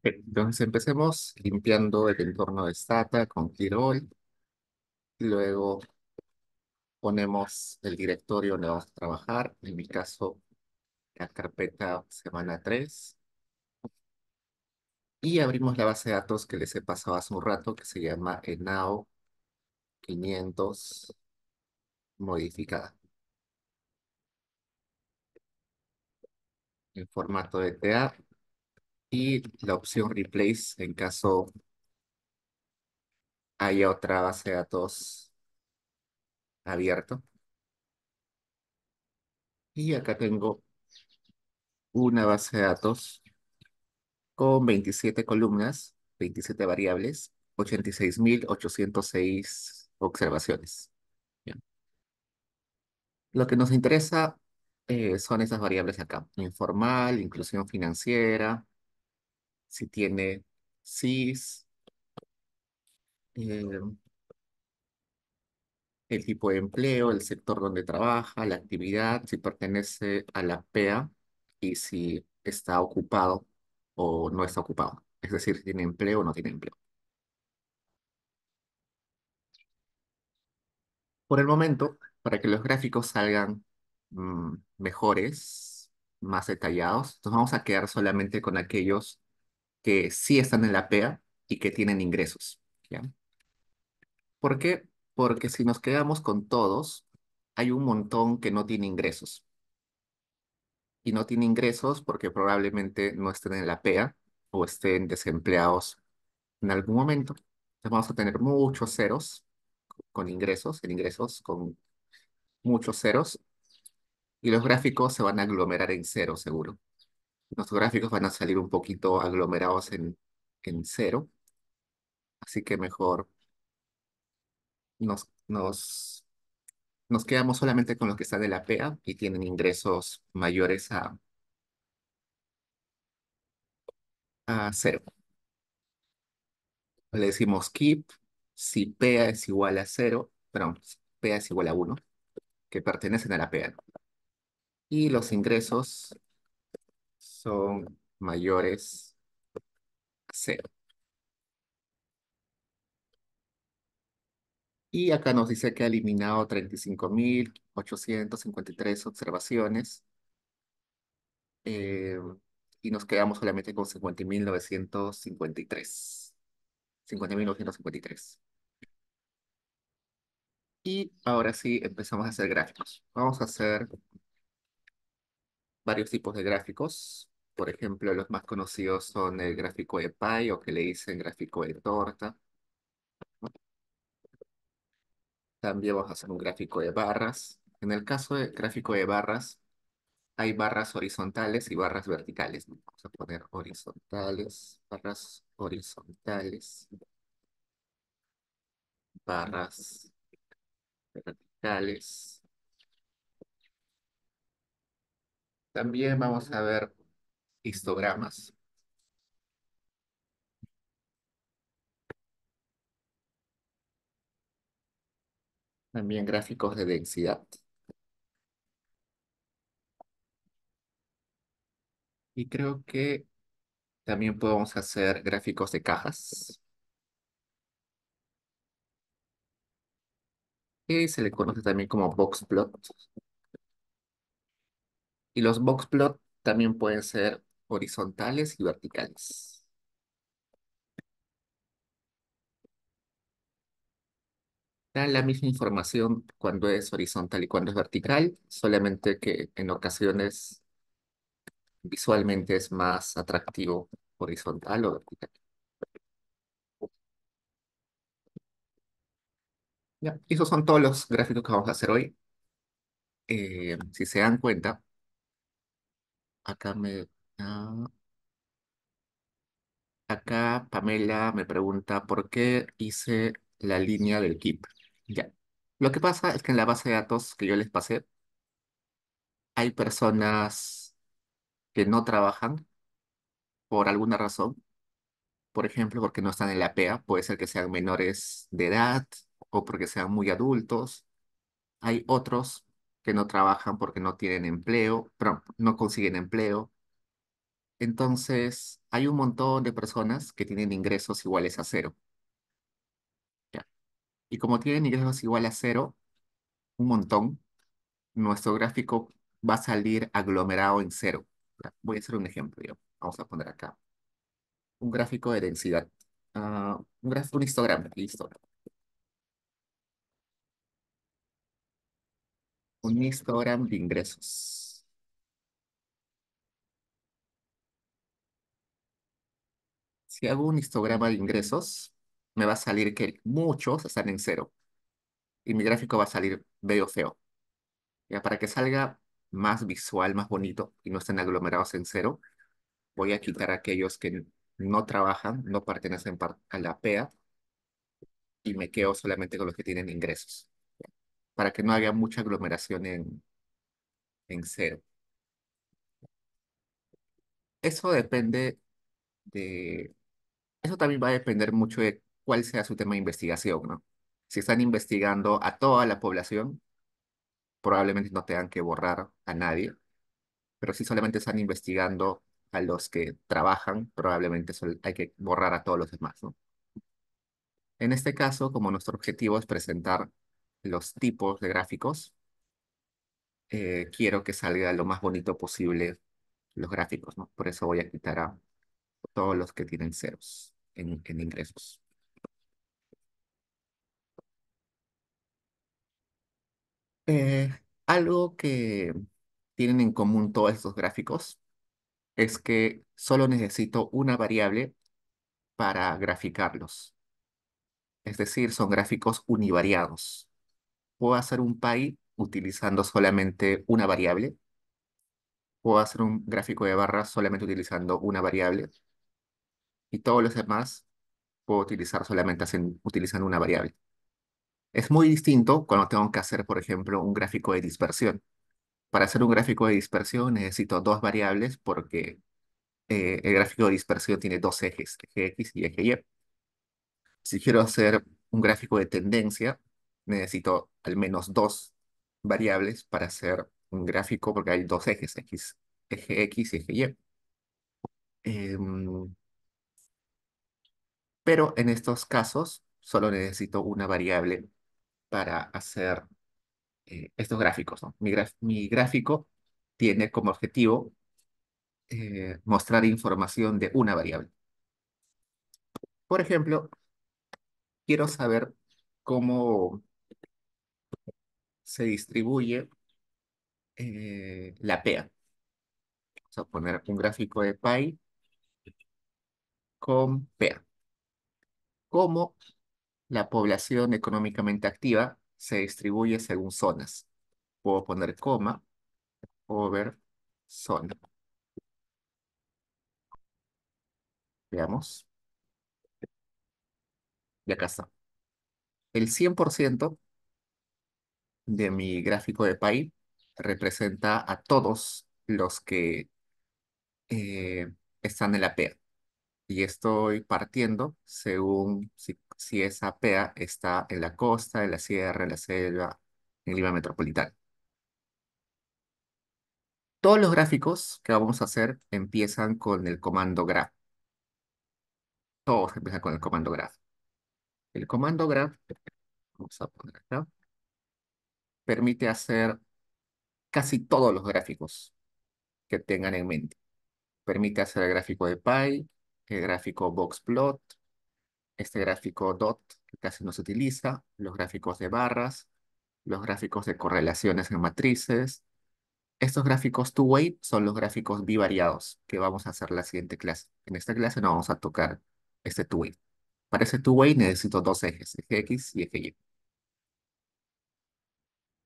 Ok, entonces empecemos limpiando el entorno de Stata con Clear. Luego ponemos el directorio donde vamos a trabajar. En mi caso, la carpeta semana 3. Y abrimos la base de datos que les he pasado hace un rato, que se llama ENAO 500 modificada en formato de TA y la opción Replace en caso haya otra base de datos abierto. Y acá tengo una base de datos con 27 columnas, 27 variables, 86.806 observaciones. Bien. Lo que nos interesa son esas variables acá. Informal, inclusión financiera, si tiene CIS, eh, el tipo de empleo, el sector donde trabaja, la actividad, si pertenece a la PEA y si está ocupado o no está ocupado. Es decir, si tiene empleo o no tiene empleo. Por el momento, para que los gráficos salgan mejores, más detallados, nos vamos a quedar solamente con aquellos que sí están en la PEA y que tienen ingresos. ¿Ya? ¿Por qué? Porque si nos quedamos con todos, hay un montón que no tiene ingresos. Y no tiene ingresos porque probablemente no estén en la PEA o estén desempleados en algún momento. Entonces vamos a tener muchos ceros con ingresos, en ingresos con muchos ceros y los gráficos se van a aglomerar en cero, seguro. Los gráficos van a salir un poquito aglomerados en cero, así que mejor nos, nos, nos quedamos solamente con los que están de la PEA y tienen ingresos mayores a cero. Le decimos keep si PEA es igual a cero, perdón, PEA es igual a uno, que pertenecen a la PEA. Y los ingresos son mayores a cero. Y acá nos dice que ha eliminado 35.853 observaciones eh, y nos quedamos solamente con 50.953. 50.953. Y ahora sí empezamos a hacer gráficos. Vamos a hacer varios tipos de gráficos. Por ejemplo, los más conocidos son el gráfico de pie o que le dicen gráfico de torta. También vamos a hacer un gráfico de barras. En el caso del gráfico de barras, hay barras horizontales y barras verticales, ¿no? Vamos a poner horizontales, barras horizontales, barras verticales. También vamos a ver histogramas, también gráficos de densidad. Y creo que también podemos hacer gráficos de cajas, que se le conoce también como box plot. Y los box plot también pueden ser horizontales y verticales. Da la misma información cuando es horizontal y cuando es vertical, solamente que en ocasiones visualmente es más atractivo horizontal o vertical. Ya, esos son todos los gráficos que vamos a hacer hoy. Si se dan cuenta, acá ah, acá Pamela me pregunta por qué hice la línea del keep. Ya. Lo que pasa es que en la base de datos que yo les pasé, hay personas que no trabajan por alguna razón. Por ejemplo, porque no están en la PEA, puede ser que sean menores de edad o porque sean muy adultos. Hay otros que no trabajan porque no tienen empleo, pero no consiguen empleo. Entonces, hay un montón de personas que tienen ingresos iguales a cero. ¿Ya? Y como tienen ingresos iguales a cero, un montón, nuestro gráfico va a salir aglomerado en cero. ¿Ya? Voy a hacer un ejemplo. ¿Ya? Vamos a poner acá un gráfico de densidad. Un histograma. Listo. Un histograma de ingresos. Si hago un histograma de ingresos, me va a salir que muchos están en cero y mi gráfico va a salir medio feo. Ya para que salga más visual, más bonito y no estén aglomerados en cero, voy a quitar aquellos que no trabajan, no pertenecen a la PEA y me quedo solamente con los que tienen ingresos, para que no haya mucha aglomeración en cero. Eso depende de, eso también va a depender mucho de cuál sea su tema de investigación, ¿no? Si están investigando a toda la población, probablemente no tengan que borrar a nadie, pero si solamente están investigando a los que trabajan, probablemente hay que borrar a todos los demás, ¿no? En este caso, como nuestro objetivo es presentar los tipos de gráficos, quiero que salga lo más bonito posible los gráficos, ¿no? Por eso voy a quitar a todos los que tienen ceros en ingresos. Eh, Algo que tienen en común todos estos gráficos es que solo necesito una variable para graficarlos. Es decir, son gráficos univariados. Puedo hacer un pie utilizando solamente una variable. Puedo hacer un gráfico de barras solamente utilizando una variable. Y todos los demás puedo utilizar solamente utilizando una variable. Es muy distinto cuando tengo que hacer, por ejemplo, un gráfico de dispersión. Para hacer un gráfico de dispersión necesito dos variables porque el gráfico de dispersión tiene dos ejes, eje X y eje Y. Si quiero hacer un gráfico de tendencia, necesito al menos dos variables para hacer un gráfico porque hay dos ejes, eje X y eje Y. Em, pero en estos casos solo necesito una variable para hacer estos gráficos, ¿no? Mi gráfico tiene como objetivo mostrar información de una variable. Por ejemplo, quiero saber cómo se distribuye la PEA. Vamos a poner un gráfico de pie con PEA. Cómo la población económicamente activa se distribuye según zonas. Puedo poner coma, over, zona. Veamos. Y acá está. El 100% de mi gráfico de pie representa a todos los que eh, están en la PEA. Y estoy partiendo según si esa PEA está en la costa, en la sierra, en la selva, en Lima Metropolitana. Todos los gráficos que vamos a hacer empiezan con el comando graph. Todos empiezan con el comando graph. El comando graph, vamos a poner acá, permite hacer casi todos los gráficos que tengan en mente. Permite hacer el gráfico de pie, el gráfico boxplot, este gráfico dot que casi no se utiliza, los gráficos de barras, los gráficos de correlaciones en matrices. Estos gráficos two-way son los gráficos bivariados que vamos a hacer la siguiente clase. En esta clase no vamos a tocar este two-way. Para ese two-way necesito dos ejes, eje X y eje Y.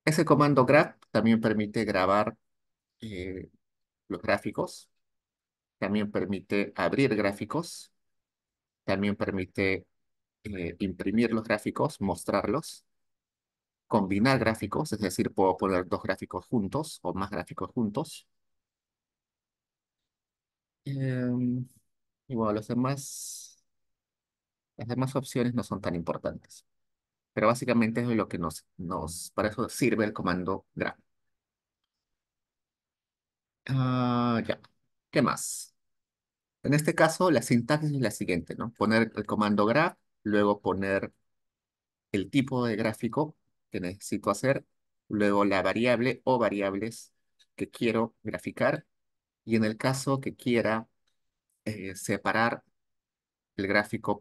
Ese comando graph también permite grabar eh, los gráficos, también permite abrir gráficos, también permite imprimir los gráficos, mostrarlos, combinar gráficos, es decir, puedo poner dos gráficos juntos o más gráficos juntos. Em, y bueno, las demás opciones no son tan importantes. Pero básicamente es lo que para eso sirve el comando graph. Ya. ¿Qué más? En este caso, la sintaxis es la siguiente, ¿no? Poner el comando graph, luego poner el tipo de gráfico que necesito hacer, luego la variable o variables que quiero graficar, y en el caso que quiera separar el gráfico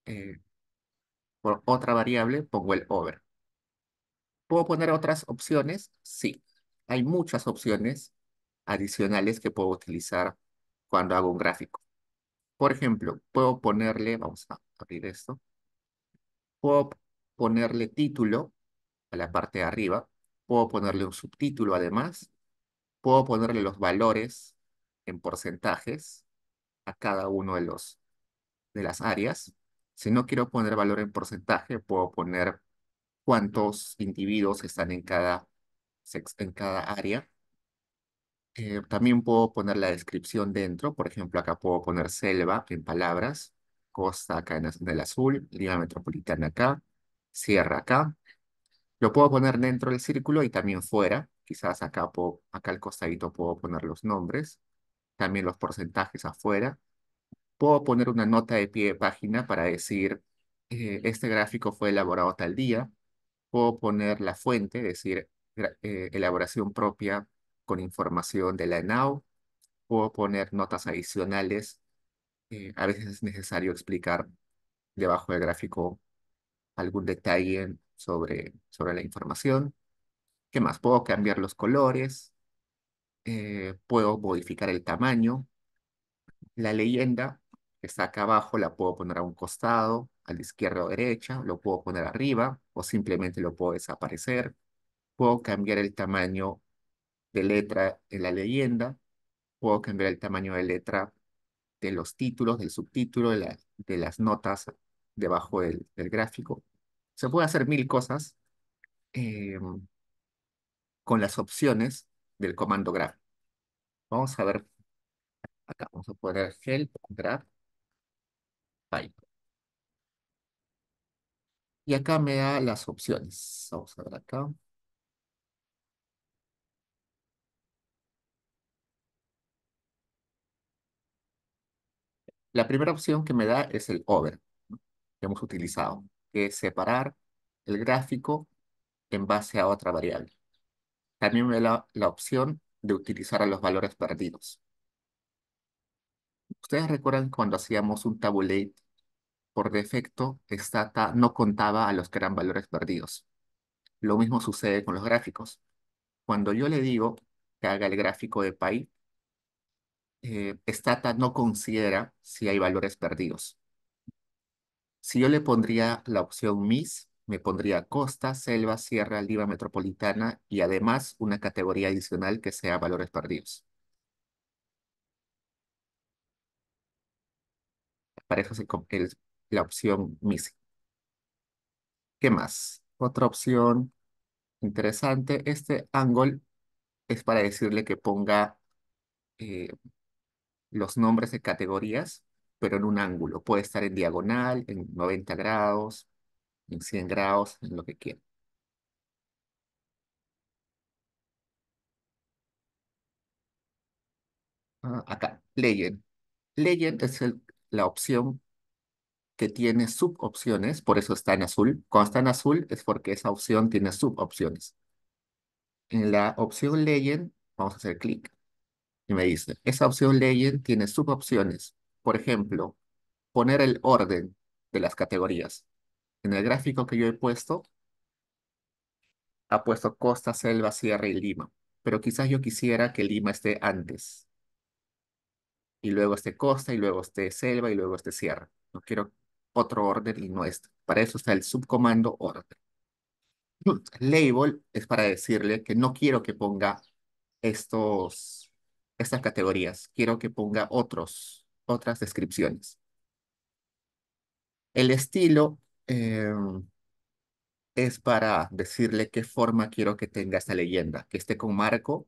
eh, por otra variable, pongo el over. ¿Puedo poner otras opciones? Sí. Hay muchas opciones adicionales que puedo utilizar cuando hago un gráfico. Por ejemplo, puedo ponerle, vamos a abrir esto, puedo ponerle título a la parte de arriba, puedo ponerle un subtítulo además, puedo ponerle los valores en porcentajes a cada uno de las áreas. Si no quiero poner valor en porcentaje, puedo poner cuántos individuos están en cada área. También puedo poner la descripción dentro. Por ejemplo, acá puedo poner selva en palabras, costa acá en el azul, línea metropolitana acá, sierra acá. Lo puedo poner dentro del círculo y también fuera. Quizás acá al costadito puedo poner los nombres, también los porcentajes afuera. Puedo poner una nota de pie de página para decir, este gráfico fue elaborado tal día. Puedo poner la fuente, decir, elaboración propia con información de la ENAU. Puedo poner notas adicionales. A veces es necesario explicar debajo del gráfico algún detalle sobre la información. ¿Qué más? Puedo cambiar los colores, puedo modificar el tamaño. La leyenda que está acá abajo la puedo poner a un costado, a la izquierda o derecha, lo puedo poner arriba o simplemente lo puedo desaparecer. Puedo cambiar el tamaño de letra en la leyenda, puedo cambiar el tamaño de letra de los títulos, del subtítulo, de las notas debajo del gráfico. Se puede hacer mil cosas eh, con las opciones del comando graph. Vamos a ver acá, vamos a poner help graph type. Y acá me da las opciones. Vamos a ver acá. La primera opción que me da es el over, ¿no? Que hemos utilizado, que es separar el gráfico en base a otra variable. También me da la opción de utilizar a los valores perdidos. ¿Ustedes recuerdan cuando hacíamos un tabulate? Por defecto, Stata no contaba a los que eran valores perdidos. Lo mismo sucede con los gráficos. Cuando yo le digo que haga el gráfico de Pi, Stata no considera si hay valores perdidos. Si yo le pondría la opción MIS, me pondría costa, selva, sierra, Lima metropolitana y además una categoría adicional que sea valores perdidos. Para eso la opción MIS. ¿Qué más? Otra opción interesante. Este angle es para decirle que ponga eh, los nombres de categorías, pero en un ángulo. Puede estar en diagonal, en 90 grados, en 100 grados, en lo que quiera. Acá, Legend. Legend es la opción que tiene subopciones, por eso está en azul. Cuando está en azul es porque esa opción tiene subopciones. En la opción Legend, vamos a hacer clic y me dice, esa opción Legend tiene subopciones. Por ejemplo, poner el orden de las categorías. En el gráfico que yo he puesto, ha puesto Costa, Selva, Sierra y Lima. Pero quizás yo quisiera que Lima esté antes, y luego esté Costa, y luego esté Selva, y luego esté Sierra. No quiero otro orden y no este. Para eso está el subcomando orden. Label es para decirle que no quiero que ponga estas categorías. Quiero que ponga otras descripciones. El estilo es para decirle qué forma quiero que tenga esta leyenda. Que esté con marco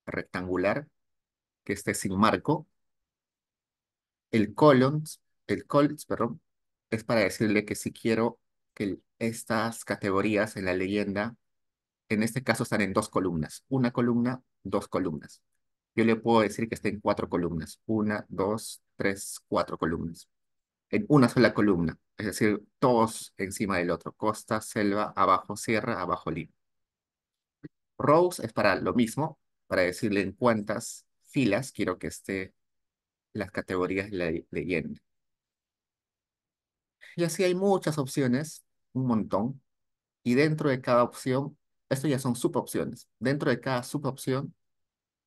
rectangular, que esté sin marco. El colons, perdón, es para decirle que si quiero que estas categorías en la leyenda, en este caso están en dos columnas. Una columna, dos columnas. yo le puedo decir que esté en cuatro columnas. Una, dos, tres, cuatro columnas. En una sola columna. Es decir, todos encima del otro. Costa, selva, abajo sierra, abajo lima. Rows es para lo mismo, para decirle en cuántas filas quiero que esté las categorías leyendo. Y así hay muchas opciones, un montón. Y dentro de cada opción, esto ya son subopciones. Dentro de cada subopción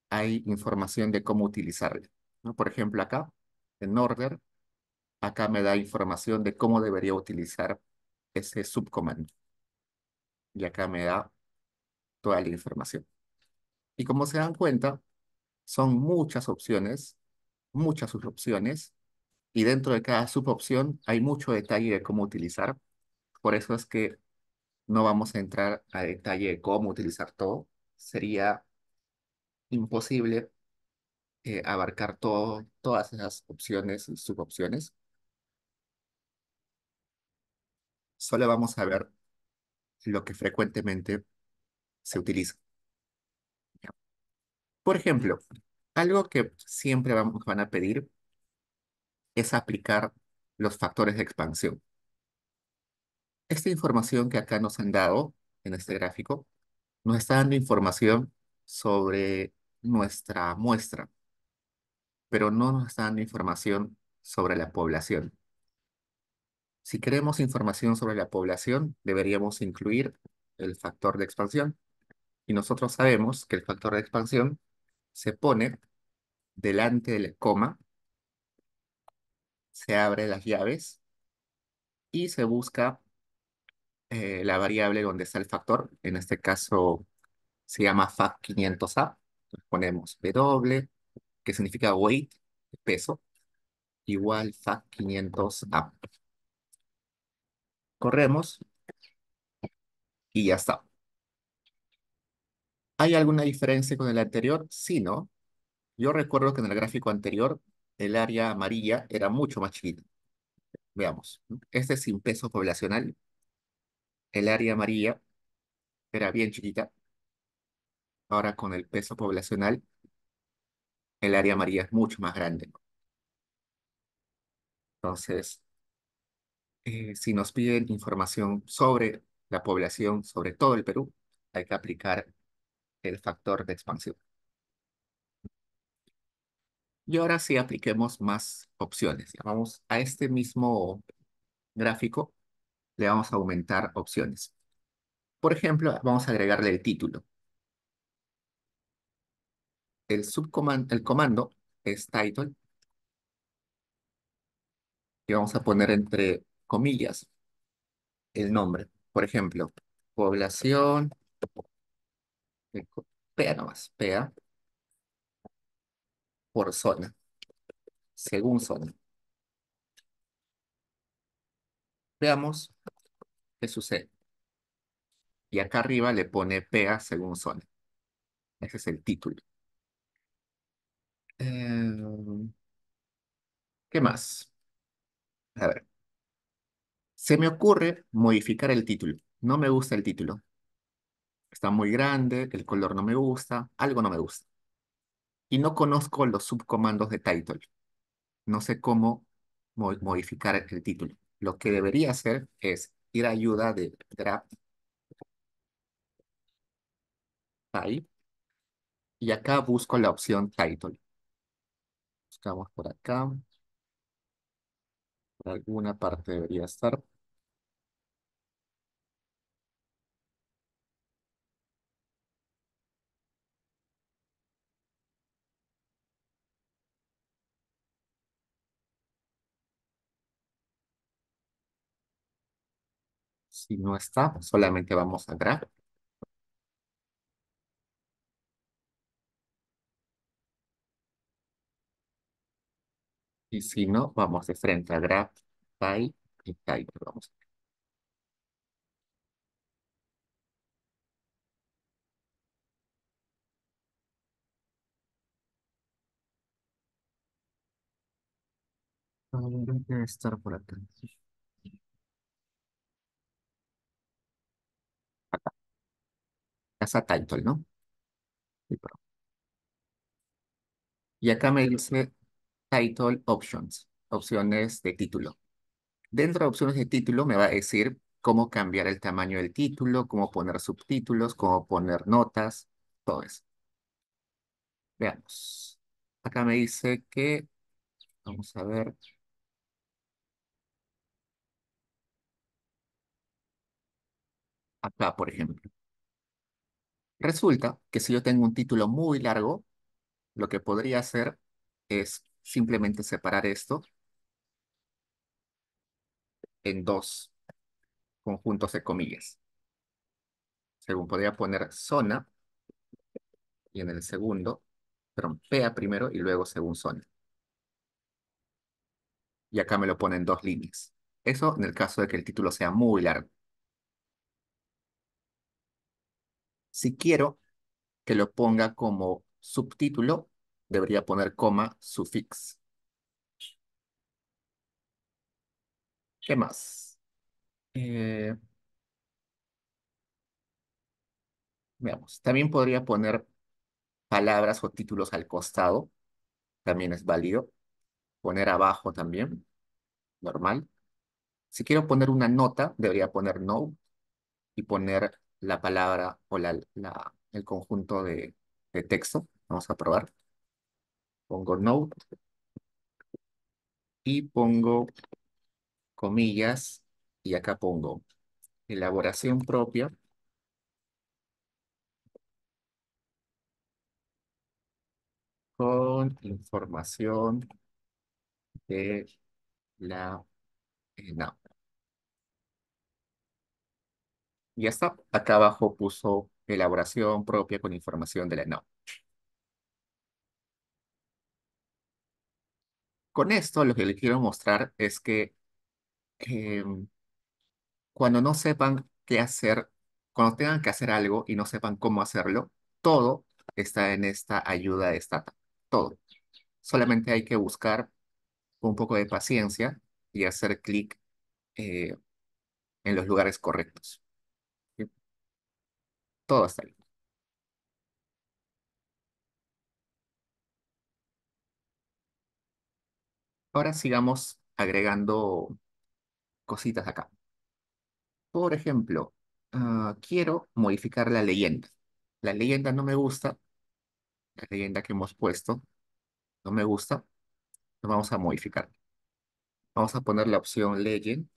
hay información de cómo utilizarla, ¿no? Por ejemplo, acá, en Order, acá me da información de cómo debería utilizar ese subcomando. Y acá me da toda la información. Y como se dan cuenta, son muchas opciones, muchas subopciones, y dentro de cada subopción hay mucho detalle de cómo utilizar. Por eso es que no vamos a entrar a detalle de cómo utilizar todo. Sería imposible abarcar todas esas opciones y subopciones. Solo vamos a ver lo que frecuentemente se utiliza. Por ejemplo, algo que siempre van a pedir es aplicar los factores de expansión. Esta información que acá nos han dado en este gráfico nos está dando información sobre nuestra muestra, pero no nos está dando información sobre la población. Si queremos información sobre la población, deberíamos incluir el factor de expansión. Y nosotros sabemos que el factor de expansión se pone delante del coma, se abre las llaves y se busca la variable donde está el factor. En este caso se llama fac500a. Ponemos W, que significa weight, peso, igual fac500a. Corremos y ya está. ¿Hay alguna diferencia con el anterior? Sí, ¿no? Yo recuerdo que en el gráfico anterior el área amarilla era mucho más chiquita. Veamos. Este es sin peso poblacional. El área amarilla era bien chiquita. Ahora con el peso poblacional, el área amarilla es mucho más grande. Entonces, si nos piden información sobre la población, sobre todo el Perú, hay que aplicar el factor de expansión. Y ahora sí apliquemos más opciones. Ya vamos a este mismo gráfico, le vamos a aumentar opciones. Por ejemplo, vamos a agregarle el título. El comando es title y vamos a poner entre comillas el nombre. Por ejemplo, población, eh, PEA nomás, PEA por zona, según zona. Veamos qué sucede. Y acá arriba le pone PEA según zona. Ese es el título. ¿Qué más? A ver, se me ocurre modificar el título. No me gusta el título. Está muy grande, el color no me gusta, algo no me gusta. Y no conozco los subcomandos de title. No sé cómo modificar el título. Lo que debería hacer es ir a ayuda de grab type y acá busco la opción title. Buscamos por acá, por alguna parte debería estar. Si no está, solamente vamos a grab. Y si no, vamos de frente a grab type y title. Vamos. Debe estar por acá. Casa title, ¿no? Sí, Y acá me dice Title Options, opciones de título. Dentro de opciones de título me va a decir cómo cambiar el tamaño del título, cómo poner subtítulos, cómo poner notas, todo eso. Veamos. Acá me dice que, vamos a ver, acá por ejemplo. Resulta que si yo tengo un título muy largo, lo que podría hacer es simplemente separar esto en dos conjuntos de comillas. Según podría poner zona y en el segundo, perdón, PA primero y luego según zona. Y acá me lo pone en dos líneas. Eso en el caso de que el título sea muy largo. Si quiero que lo ponga como subtítulo, debería poner coma sufix. ¿Qué más? Eh, Veamos. También podría poner palabras o títulos al costado. También es válido. Poner abajo también. Normal. Si quiero poner una nota, debería poner no y poner la palabra o el conjunto de texto. Vamos a probar. Pongo note y pongo comillas y acá pongo elaboración propia con información de la no. Y ya está. Acá abajo puso elaboración propia con información de la no. Con esto lo que le quiero mostrar es que em, cuando no sepan qué hacer, cuando tengan que hacer algo y no sepan cómo hacerlo, todo está en esta ayuda de Stata. Todo. Solamente hay que buscar con un poco de paciencia y hacer clic eh, en los lugares correctos. ¿Sí? Todo está ahí. Ahora sigamos agregando cositas acá. Por ejemplo, quiero modificar la leyenda. La leyenda no me gusta, la leyenda que hemos puesto no me gusta, lo vamos a modificar. Vamos a poner la opción Legend,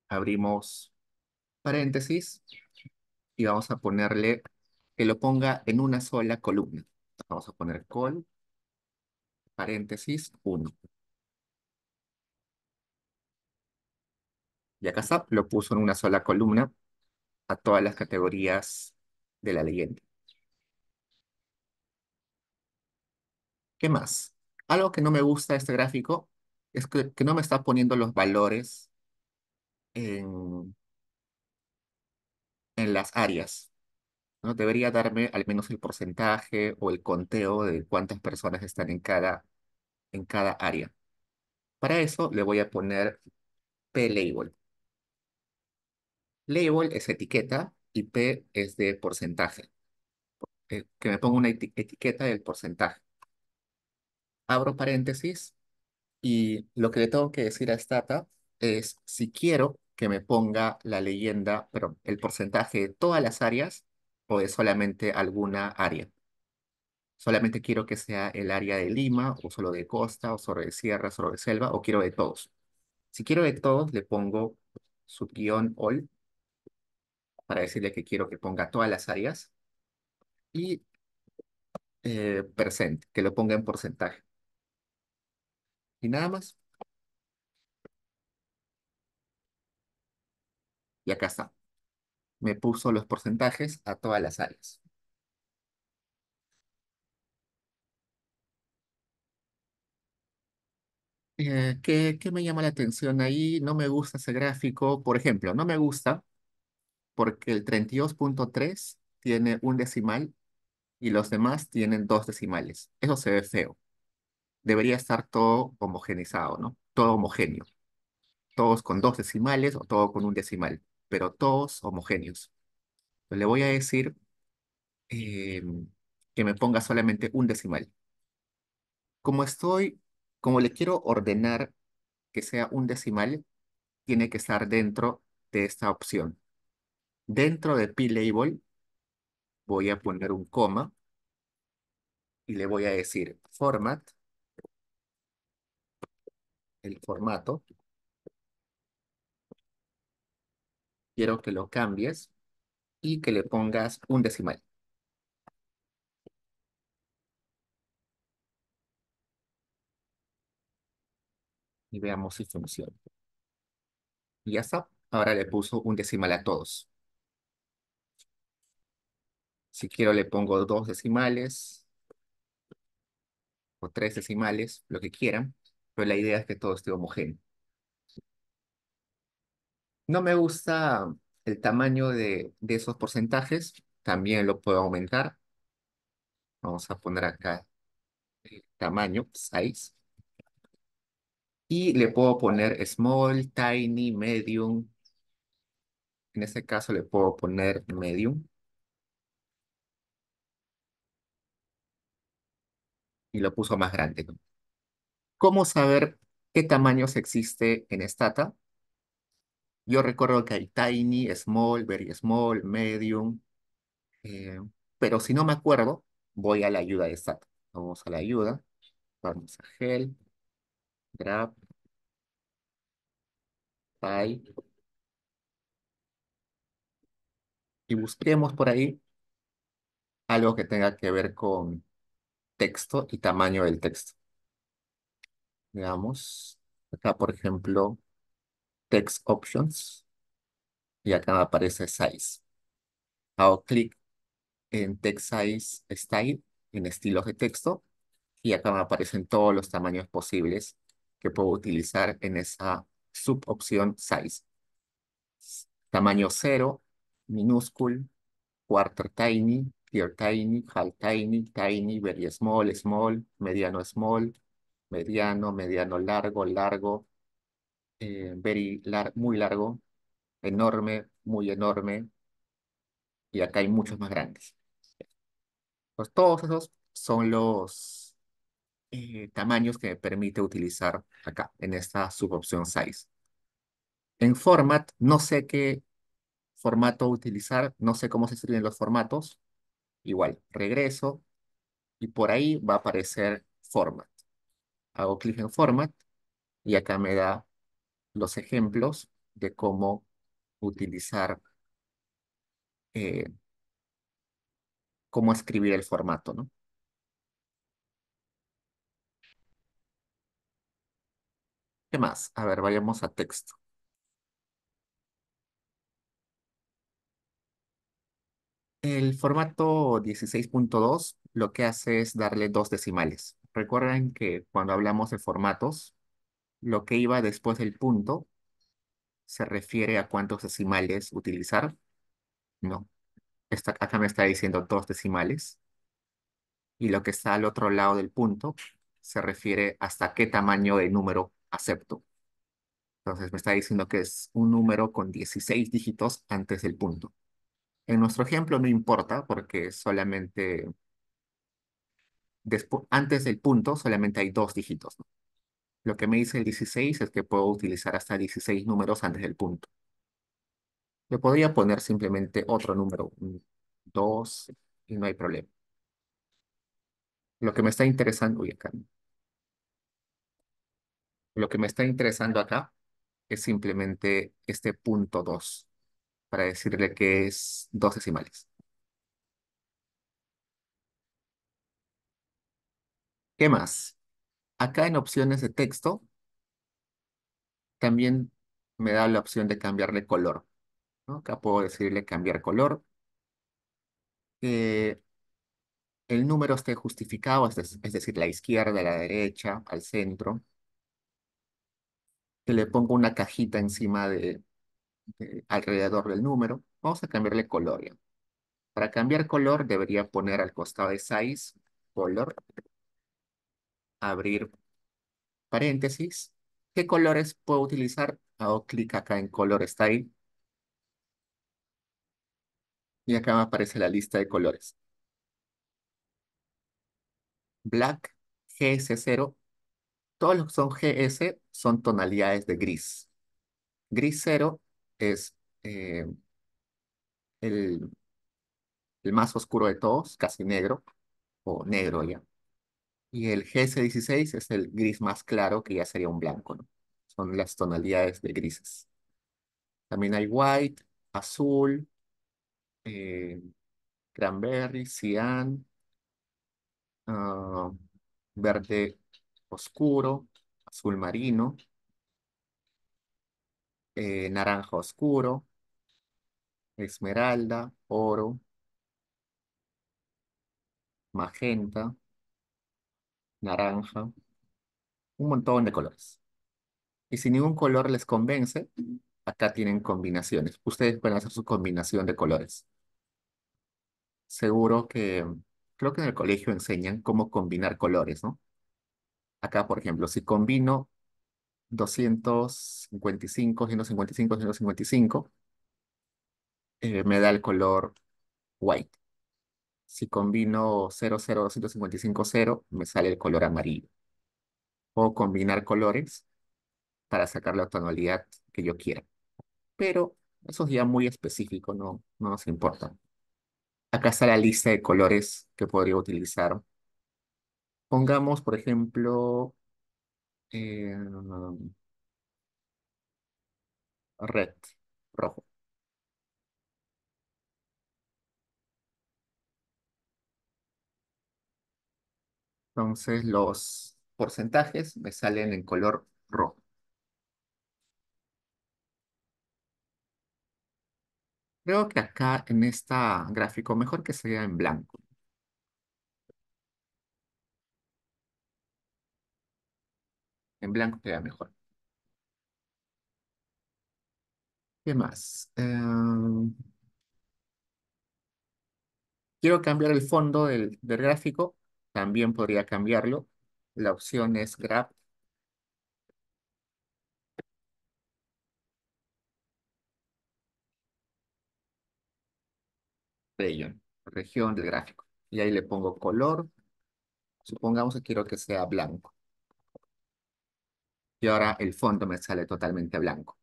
abrimos paréntesis y vamos a ponerle que lo ponga en una sola columna. Vamos a poner col, paréntesis, uno. Y acá está, lo puso en una sola columna a todas las categorías de la leyenda. ¿Qué más? Algo que no me gusta de este gráfico es que no me está poniendo los valores en, en las áreas, ¿no? Debería darme al menos el porcentaje o el conteo de cuántas personas están en cada área. Para eso le voy a poner p-label. Label es etiqueta y p es de porcentaje. Que me ponga una etiqueta del porcentaje. Abro paréntesis y lo que le tengo que decir a Stata es si quiero que me ponga la leyenda, pero el porcentaje de todas las áreas o de solamente alguna área. Solamente quiero que sea el área de Lima, o solo de costa, o solo de sierra, solo de selva, o quiero de todos. Si quiero de todos, le pongo subguión all para decirle que quiero que ponga todas las áreas y percent, que lo ponga en porcentaje. Y nada más. Y acá está. Me puso los porcentajes a todas las áreas. ¿Qué me llama la atención ahí? No me gusta ese gráfico. Por ejemplo, no me gusta porque el 32.3 tiene un decimal y los demás tienen dos decimales. Eso se ve feo. Debería estar todo homogeneizado, ¿no? Todo homogéneo. Todos con dos decimales o todo con un decimal, pero todos homogéneos. Le voy a decir eh, que me ponga solamente un decimal. Como estoy, como le quiero ordenar que sea un decimal, tiene que estar dentro de esta opción. Dentro de P-Label voy a poner un coma y le voy a decir format, el formato. Quiero que lo cambies y que le pongas un decimal. Y veamos si funciona. Y ya está. Ahora le puso un decimal a todos. Si quiero le pongo dos decimales o tres decimales, lo que quieran, pero la idea es que todo esté homogéneo. No me gusta el tamaño de esos porcentajes, también lo puedo aumentar. Vamos a poner acá el tamaño, size, y le puedo poner small, tiny, medium. En este caso le puedo poner medium y lo puso más grande, ¿no? ¿Cómo saber qué tamaños existe en Stata? Yo recuerdo que hay tiny, small, very small, medium, eh, pero si no me acuerdo, voy a la ayuda de Stata. Vamos a la ayuda, vamos a help, grab, by, y busquemos por ahí algo que tenga que ver con texto y tamaño del texto. Veamos, acá por ejemplo, text options, y acá me aparece size. Hago clic en text size style, en estilos de texto, y acá me aparecen todos los tamaños posibles que puedo utilizar en esa subopción size. Tamaño cero, minúscul, quarter tiny, tier tiny, half tiny, tiny, very small, small, mediano small, mediano, mediano largo, largo, muy largo, enorme, muy enorme, y acá hay muchos más grandes. Pues todos esos son los tamaños que me permite utilizar acá, en esta subopción size. En format, no sé qué formato utilizar, no sé cómo se escriben los formatos. Igual, regreso y por ahí va a aparecer format. Hago clic en format y acá me da los ejemplos de cómo utilizar, eh, cómo escribir el formato, ¿no? ¿Qué más? A ver, vayamos a texto. El formato 16.2 lo que hace es darle dos decimales. Recuerden que cuando hablamos de formatos, lo que iba después del punto se refiere a cuántos decimales utilizar. No, acá me está diciendo dos decimales. Y lo que está al otro lado del punto se refiere hasta qué tamaño de número acepto. Entonces me está diciendo que es un número con 16 dígitos antes del punto. En nuestro ejemplo no importa porque solamente antes del punto solamente hay dos dígitos, ¿no? Lo que me dice el 16 es que puedo utilizar hasta 16 números antes del punto. Le podría poner simplemente otro número, un 2, y no hay problema. Lo que me está interesando, uy, acá, lo que me está interesando acá es simplemente este punto 2 para decirle que es dos decimales. ¿Qué más? Acá en opciones de texto también me da la opción de cambiarle color, ¿no? Acá puedo decirle cambiar color, que el número esté justificado, es decir, la izquierda, la derecha, al centro, que le pongo una cajita encima alrededor del número. Vamos a cambiarle color ya. Para cambiar color debería poner al costado de size, color, abrir paréntesis. ¿Qué colores puedo utilizar? Hago clic acá en Color Style Y acá me aparece la lista de colores. Black, GS0, todos los que son GS son tonalidades de gris. Gris cero es eh, el, el más oscuro de todos, casi negro, o negro ya. Y el GS16 es el gris más claro, que ya sería un blanco, ¿no? Son las tonalidades de grises. También hay white, azul, eh, cranberry, cian, ah, verde oscuro, azul marino, naranja oscuro, esmeralda, oro, magenta, naranja, un montón de colores. Y si ningún color les convence, acá tienen combinaciones. Ustedes pueden hacer su combinación de colores. Seguro que, creo que en el colegio enseñan cómo combinar colores, ¿no? Acá, por ejemplo, si combino 255, 155, 155, me da el color white. Si combino 00, 255, 0, me sale el color amarillo. O combinar colores para sacar la tonalidad que yo quiera. Pero eso es ya muy específico, no nos importa. Acá está la lista de colores que podría utilizar. Pongamos, por ejemplo, eh, red, rojo. Entonces los porcentajes me salen en color rojo. Creo que acá en esta gráfico mejor que sea en blanco. En blanco queda mejor. ¿Qué más? Quiero cambiar el fondo del gráfico. También podría cambiarlo. La opción es Grab Region, región del gráfico. Y ahí le pongo color. Supongamos que quiero que sea blanco. Y ahora el fondo me sale totalmente blanco.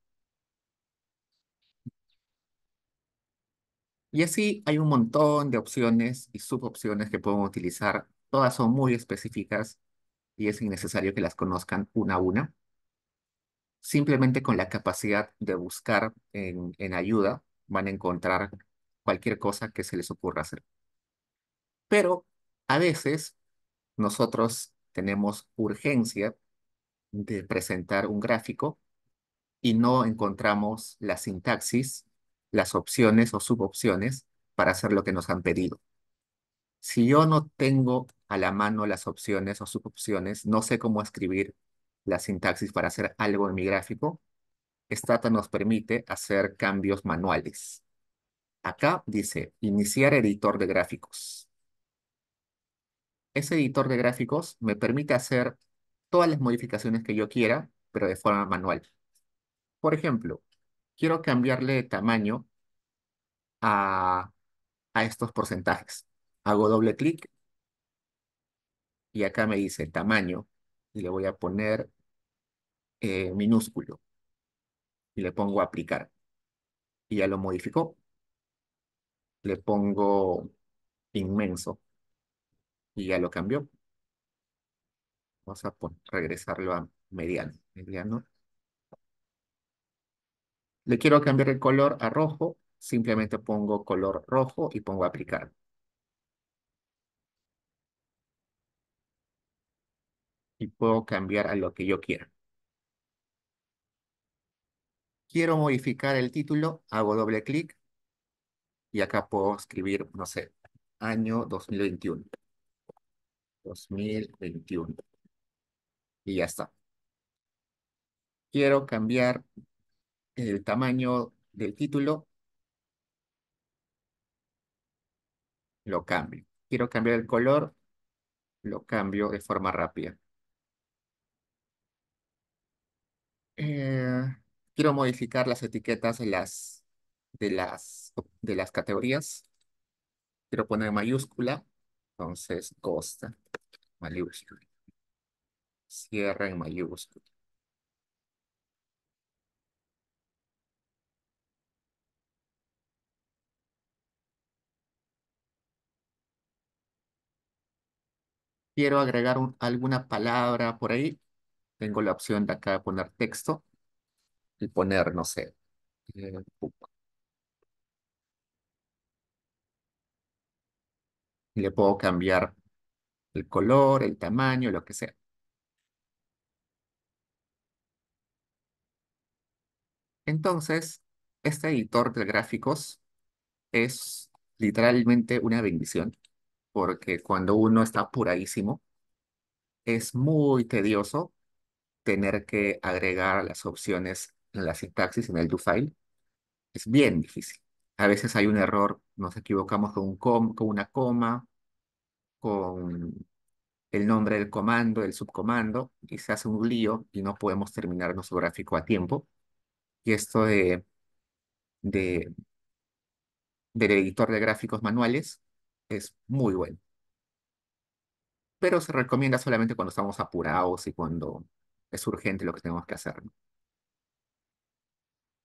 Y así hay un montón de opciones y subopciones que podemos utilizar. Todas son muy específicas y es innecesario que las conozcan una a una. Simplemente con la capacidad de buscar en ayuda van a encontrar cualquier cosa que se les ocurra hacer. Pero a veces nosotros tenemos urgencia de presentar un gráfico y no encontramos la sintaxis, las opciones o subopciones para hacer lo que nos han pedido. Si yo no tengo a la mano las opciones o subopciones, no sé cómo escribir la sintaxis para hacer algo en mi gráfico, Stata nos permite hacer cambios manuales. Acá dice iniciar editor de gráficos. Ese editor de gráficos me permite hacer todas las modificaciones que yo quiera, pero de forma manual. Por ejemplo, quiero cambiarle de tamaño a, a estos porcentajes. Hago doble clic y acá me dice tamaño y le voy a poner minúsculo y le pongo aplicar. Y ya lo modificó. Le pongo inmenso y ya lo cambió. Vamos a regresarlo a mediano. Mediano. Le quiero cambiar el color a rojo. Simplemente pongo color rojo y pongo aplicar. Y puedo cambiar a lo que yo quiera. Quiero modificar el título, hago doble clic y acá puedo escribir, no sé, año 2021. 2021. Y ya está. Quiero cambiar el tamaño del título, lo cambio. Quiero cambiar el color, lo cambio de forma rápida. Eh, Quiero modificar las etiquetas de las categorías. Quiero poner mayúscula, entonces Costa, mayúscula, cierra en mayúscula. Quiero agregar alguna palabra por ahí. Tengo la opción de acá de poner texto y poner, no sé, pu- y le puedo cambiar el color, el tamaño, lo que sea. Entonces, este editor de gráficos es literalmente una bendición, porque cuando uno está apuradísimo, es muy tedioso tener que agregar las opciones en la sintaxis, en el do file. Es bien difícil. A veces hay un error, nos equivocamos con una coma, con el nombre del comando, el subcomando, y se hace un lío y no podemos terminar nuestro gráfico a tiempo. Y esto de, del editor de gráficos manuales es muy bueno, pero se recomienda solamente cuando estamos apurados y cuando es urgente lo que tenemos que hacer, ¿no?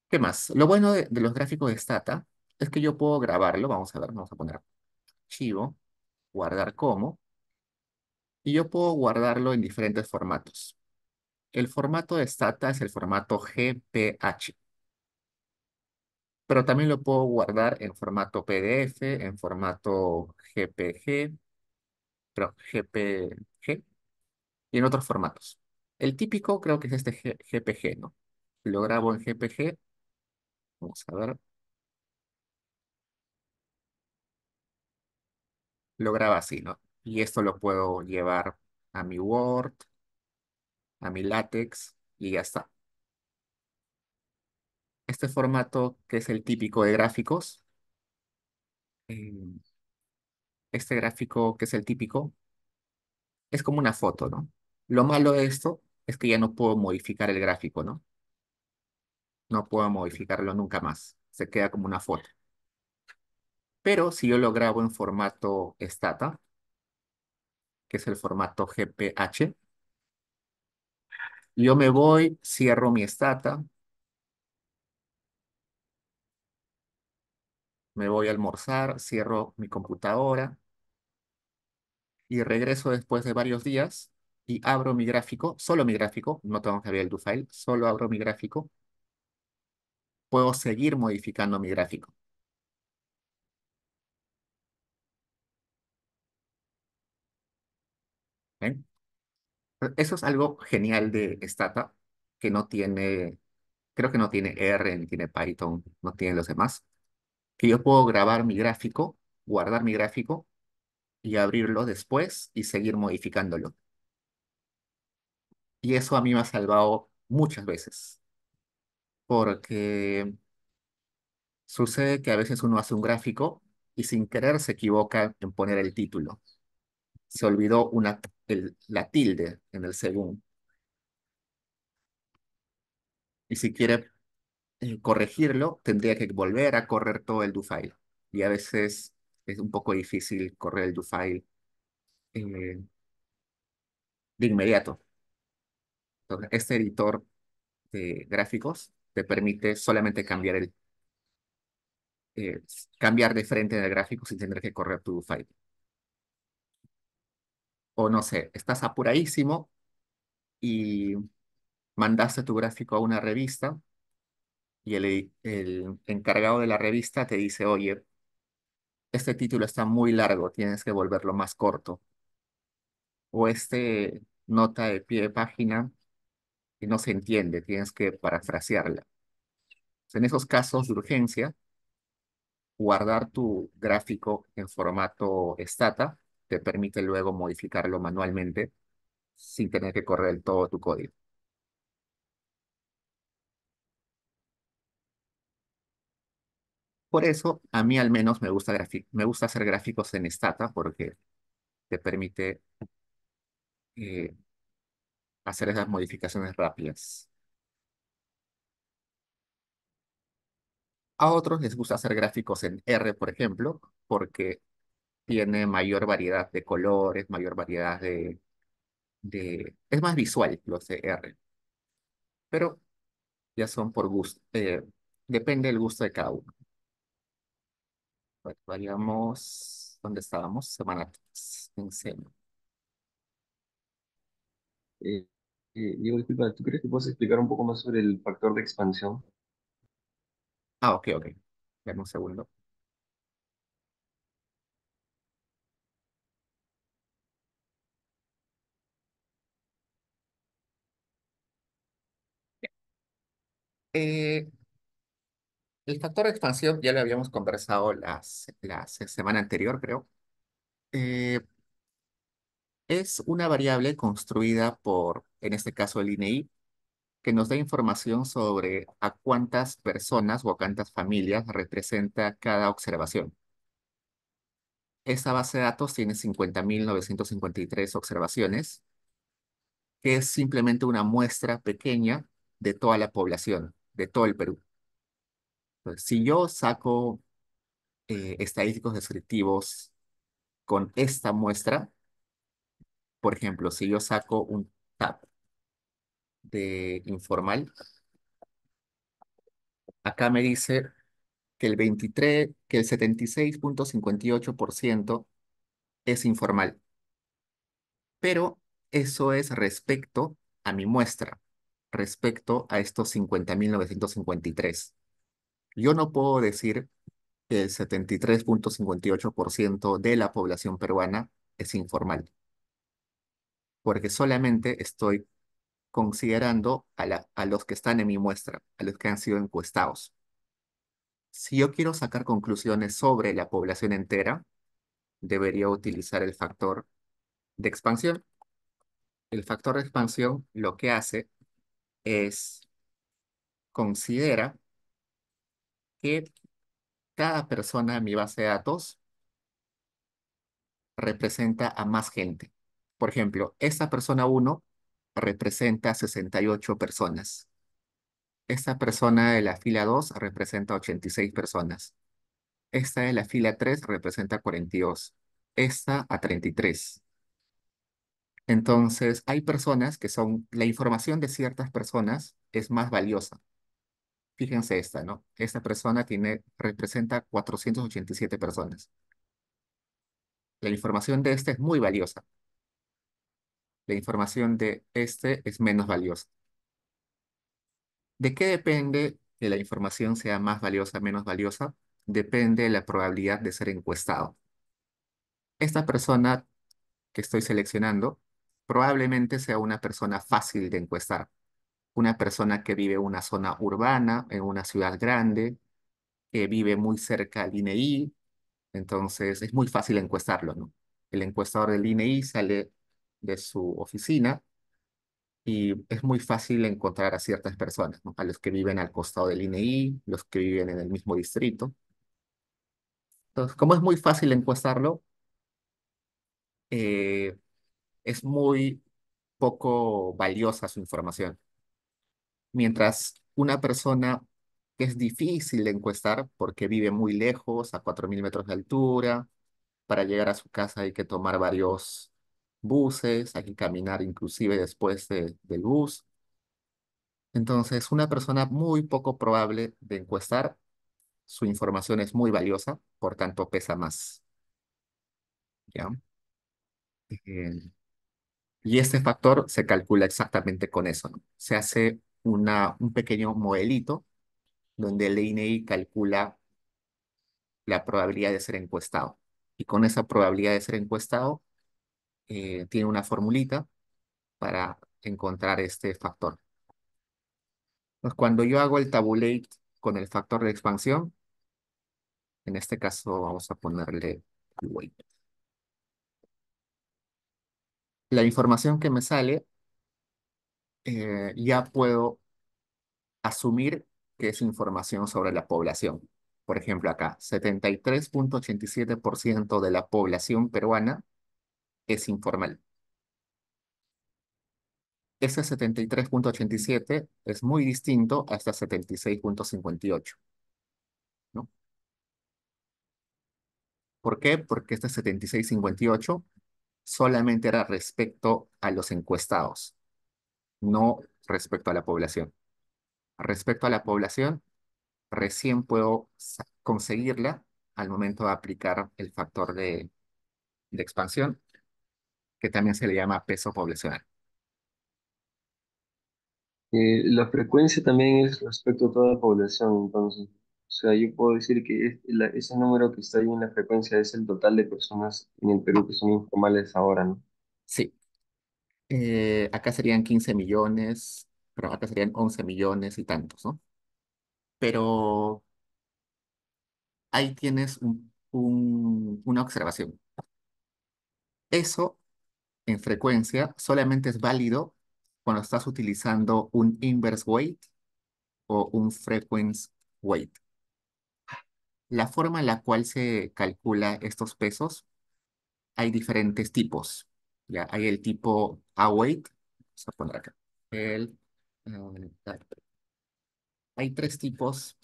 ¿Qué más? Lo bueno de los gráficos de Stata es que yo puedo grabarlo, vamos a ver, vamos a poner archivo, guardar como, y yo puedo guardarlo en diferentes formatos. El formato de Stata es el formato GPH, pero también lo puedo guardar en formato PDF, en formato GPG, pero GPG y en otros formatos. El típico creo que es este GPG, ¿no? Si lo grabo en GPG, vamos a ver, lo graba así, ¿no? Y esto lo puedo llevar a mi Word, a mi LaTeX y ya está. Este formato que es el típico de gráficos, eh, este gráfico que es el típico, es como una foto, ¿no? Lo malo de esto es que ya no puedo modificar el gráfico, ¿no? No puedo modificarlo nunca más. Se queda como una foto. Pero si yo lo grabo en formato Stata, que es el formato GPH, yo me voy, cierro mi Stata, me voy a almorzar, cierro mi computadora y regreso después de varios días y abro mi gráfico, solo mi gráfico, no tengo que abrir el do file, solo abro mi gráfico, puedo seguir modificando mi gráfico. ¿Ven? Eso es algo genial de Stata, que no tiene, creo que no tiene R, ni tiene Python, no tiene los demás, que yo puedo grabar mi gráfico, guardar mi gráfico y abrirlo después y seguir modificándolo. Y eso a mí me ha salvado muchas veces, porque sucede que a veces uno hace un gráfico y sin querer se equivoca en poner el título. Se olvidó la tilde en el según. Y si quiere corregirlo, tendría que volver a correr todo el do file. Y a veces es un poco difícil correr el do file eh, de inmediato. Entonces, este editor de gráficos te permite solamente eh, cambiar de frente en el gráfico sin tener que correr tu do file. O no sé, estás apuradísimo y mandaste tu gráfico a una revista y el encargado de la revista te dice, oye, este título está muy largo, tienes que volverlo más corto. O este nota de pie de página y no se entiende, tienes que parafrasearla. En esos casos de urgencia, guardar tu gráfico en formato Stata te permite luego modificarlo manualmente sin tener que correr todo tu código. Por eso, a mí al menos me gusta hacer gráficos en Stata porque te permite eh, hacer esas modificaciones rápidas. A otros les gusta hacer gráficos en R, por ejemplo, porque tiene mayor variedad de colores, mayor variedad es más visual los de R, pero ya son por gusto, depende del gusto de cada uno. Bueno, vayamos, ¿dónde estábamos? Semana 3, en SEMA. Eh, Diego, disculpa, ¿tú crees que puedes explicar un poco más sobre el factor de expansión? Ah, ok, ok. Dame un segundo. Eh, el factor de expansión ya lo habíamos conversado la semana anterior, creo. Eh, es una variable construida por, en este caso, el INEI, que nos da información sobre a cuántas personas o a cuántas familias representa cada observación. Esta base de datos tiene 50.953 observaciones, que es simplemente una muestra pequeña de toda la población, de todo el Perú. Entonces, si yo saco estadísticos descriptivos con esta muestra, por ejemplo, si yo saco un tab de informal, acá me dice que el 76,58% es informal, pero eso es respecto a mi muestra, respecto a estos 50.953. Yo no puedo decir que el 73,58% de la población peruana es informal, porque solamente estoy considerando a los que están en mi muestra, a los que han sido encuestados. Si yo quiero sacar conclusiones sobre la población entera, debería utilizar el factor de expansión. El factor de expansión lo que hace es considera que cada persona en mi base de datos representa a más gente. Por ejemplo, esta persona uno representa 68 personas. Esta persona de la fila 2 representa 86 personas. Esta de la fila 3 representa 42. Esta a 33. Entonces, hay personas que son, la información de ciertas personas es más valiosa. Fíjense esta, ¿no? Esta persona representa 487 personas. La información de este es muy valiosa. La información de este es menos valiosa. ¿De qué depende que la información sea más valiosa o menos valiosa? Depende de la probabilidad de ser encuestado. Esta persona que estoy seleccionando probablemente sea una persona fácil de encuestar, una persona que vive en una zona urbana, en una ciudad grande, que vive muy cerca al INEI, entonces es muy fácil encuestarlo, ¿no? El encuestador del INEI sale de su oficina y es muy fácil encontrar a ciertas personas, ¿no? A los que viven al costado del INEI, los que viven en el mismo distrito. Entonces, como es muy fácil encuestarlo, eh, es muy poco valiosa su información. Mientras una persona que es difícil de encuestar porque vive muy lejos, a 4.000 metros de altura, para llegar a su casa hay que tomar varios buses, hay que caminar inclusive después del bus. Entonces, una persona muy poco probable de encuestar, su información es muy valiosa, por tanto pesa más, ¿ya? Eh, y este factor se calcula exactamente con eso, ¿no? Se hace un pequeño modelito donde el INEI calcula la probabilidad de ser encuestado. Y con esa probabilidad de ser encuestado, tiene una formulita para encontrar este factor. Pues cuando yo hago el tabulate con el factor de expansión, en este caso vamos a ponerle weight. La información que me sale, ya puedo asumir que es información sobre la población. Por ejemplo, acá, 73,87% de la población peruana es informal. Ese 73,87 es muy distinto a este 76,58, ¿no? ¿Por qué? Porque este 7658 solamente era respecto a los encuestados, no respecto a la población. Respecto a la población, recién puedo conseguirla al momento de aplicar el factor de expansión, que también se le llama peso poblacional. La frecuencia también es respecto a toda la población, entonces. O sea, yo puedo decir que ese número que está ahí en la frecuencia es el total de personas en el Perú que son informales ahora, ¿no? Sí, acá serían 15 millones, pero acá serían 11 millones y tantos, ¿no? Pero ahí tienes una observación. Eso en frecuencia solamente es válido cuando estás utilizando un inverse weight o un frequency weight. La forma en la cual se calcula estos pesos, hay diferentes tipos. Ya, hay el tipo A-weight, vamos a poner acá. El, eh, hay tres tipos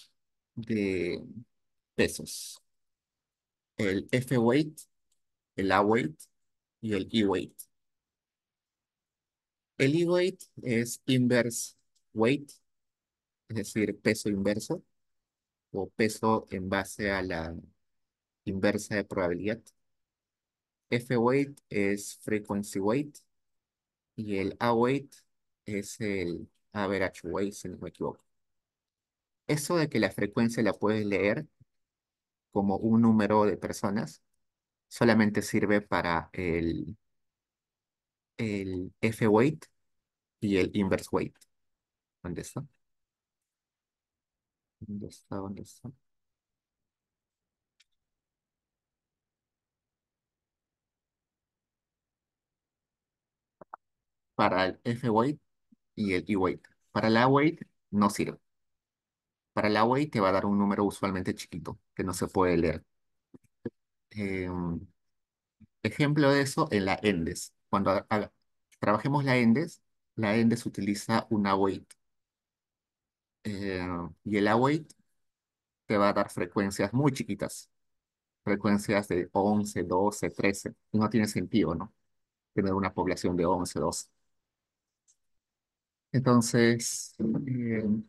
de pesos. El F-weight, el A-weight y el E-weight. El E-weight es inverse weight, es decir, peso inverso o peso en base a la inversa de probabilidad. F-weight es frequency weight y el A-weight es el average weight, si no me equivoco. Eso de que la frecuencia la puedes leer como un número de personas solamente sirve para el F-weight y el inverse weight. ¿Dónde está? ¿Dónde está? ¿Dónde está? Para el F-weight y el E-weight. Para el A-weight no sirve. Para el A-weight te va a dar un número usualmente chiquito que no se puede leer. Em, Ejemplo de eso en la ENDES. Cuando trabajemos la ENDES utiliza una weight y el await te va a dar frecuencias muy chiquitas, frecuencias de 11, 12, 13. Y no tiene sentido, ¿no? Tener una población de 11, 12. Entonces,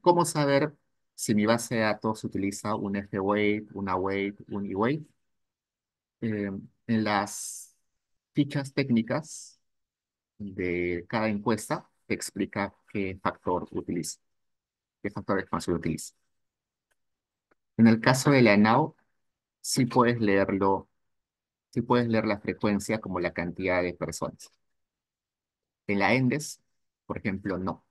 ¿cómo saber si mi base de datos utiliza un F-weight, una weight, un E-weight? En las fichas técnicas de cada encuesta te explica qué factor utiliza, qué factor de expansión utiliza. En el caso de la NOW, sí puedes leerlo, sí puedes leer la frecuencia como la cantidad de personas. En la ENDES, por ejemplo, no.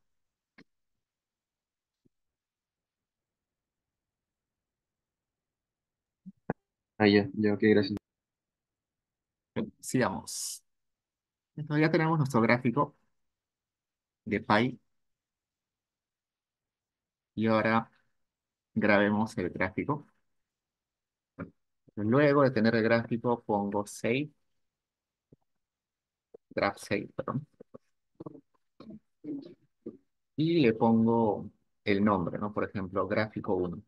Ah, ya, ya, ok, gracias. Sigamos. Entonces ya tenemos nuestro gráfico de pi y ahora grabemos el gráfico. Luego de tener el gráfico, pongo save, graph save, perdón, y le pongo el nombre, ¿no? Por ejemplo, gráfico uno.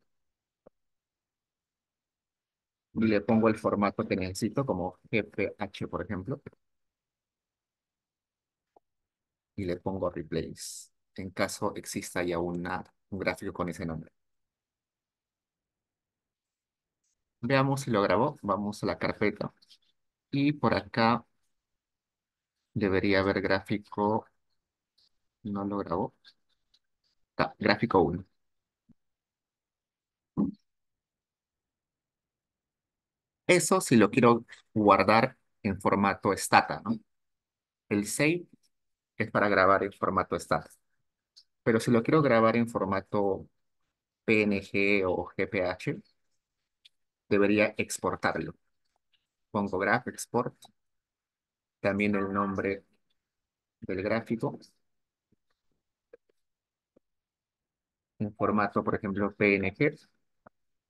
Y le pongo el formato que necesito, como GPH, por ejemplo, y le pongo replace, en caso exista ya un gráfico con ese nombre. Veamos si lo grabó. Vamos a la carpeta. Y por acá debería haber gráfico. No lo grabó. Gráfico uno. Eso si lo quiero guardar en formato stata, ¿no? El save es para grabar en formato stata. Pero si lo quiero grabar en formato PNG o GPH, debería exportarlo. Pongo graph export, también el nombre del gráfico, en formato, por ejemplo, PNG,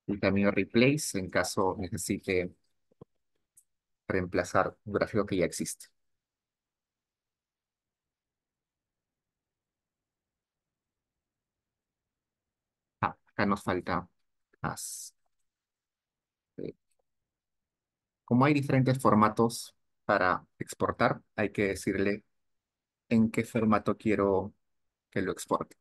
y también replace en caso necesite reemplazar un gráfico que ya existe. Acá nos falta más. Como hay diferentes formatos para exportar, hay que decirle en qué formato quiero que lo exporte.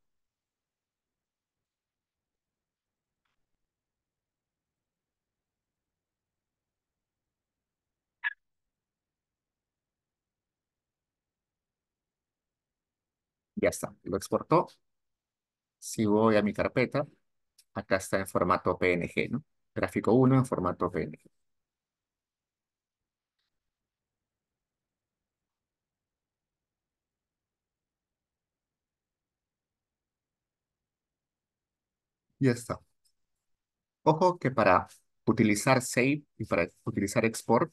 Ya está, lo exportó. Si voy a mi carpeta, acá está en formato PNG, ¿no? Gráfico uno en formato PNG. Ya está. Ojo que para utilizar Save y para utilizar Export,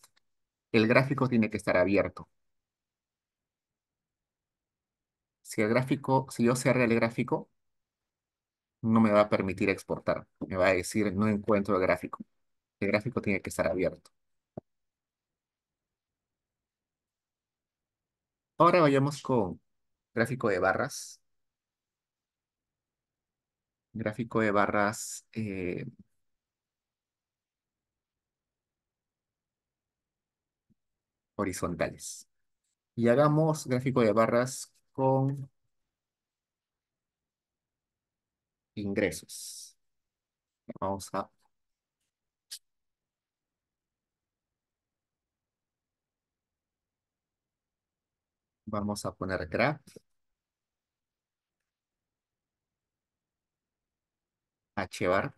el gráfico tiene que estar abierto. Si yo cerré el gráfico, no me va a permitir exportar. Me va a decir, no encuentro el gráfico. El gráfico tiene que estar abierto. Ahora vayamos con gráfico de barras. Gráfico de barras horizontales. Y hagamos gráfico de barras con ingresos. Vamos a, vamos a poner graph, hbar.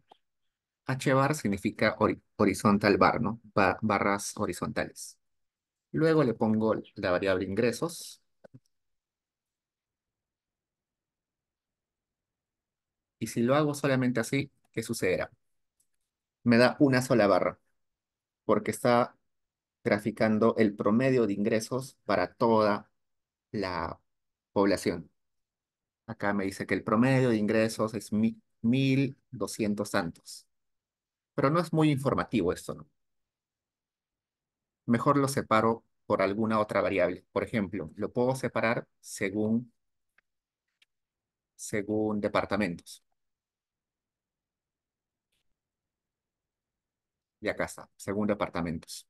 Hbar significa horizontal bar, ¿no? Barras horizontales. Luego le pongo la variable ingresos. Y si lo hago solamente así, ¿qué sucederá? Me da una sola barra, porque está graficando el promedio de ingresos para toda la población. Acá me dice que el promedio de ingresos es 1.200 tantos. Pero no es muy informativo esto, ¿no? Mejor lo separo por alguna otra variable. Por ejemplo, lo puedo separar según departamentos. Y acá está, según departamentos.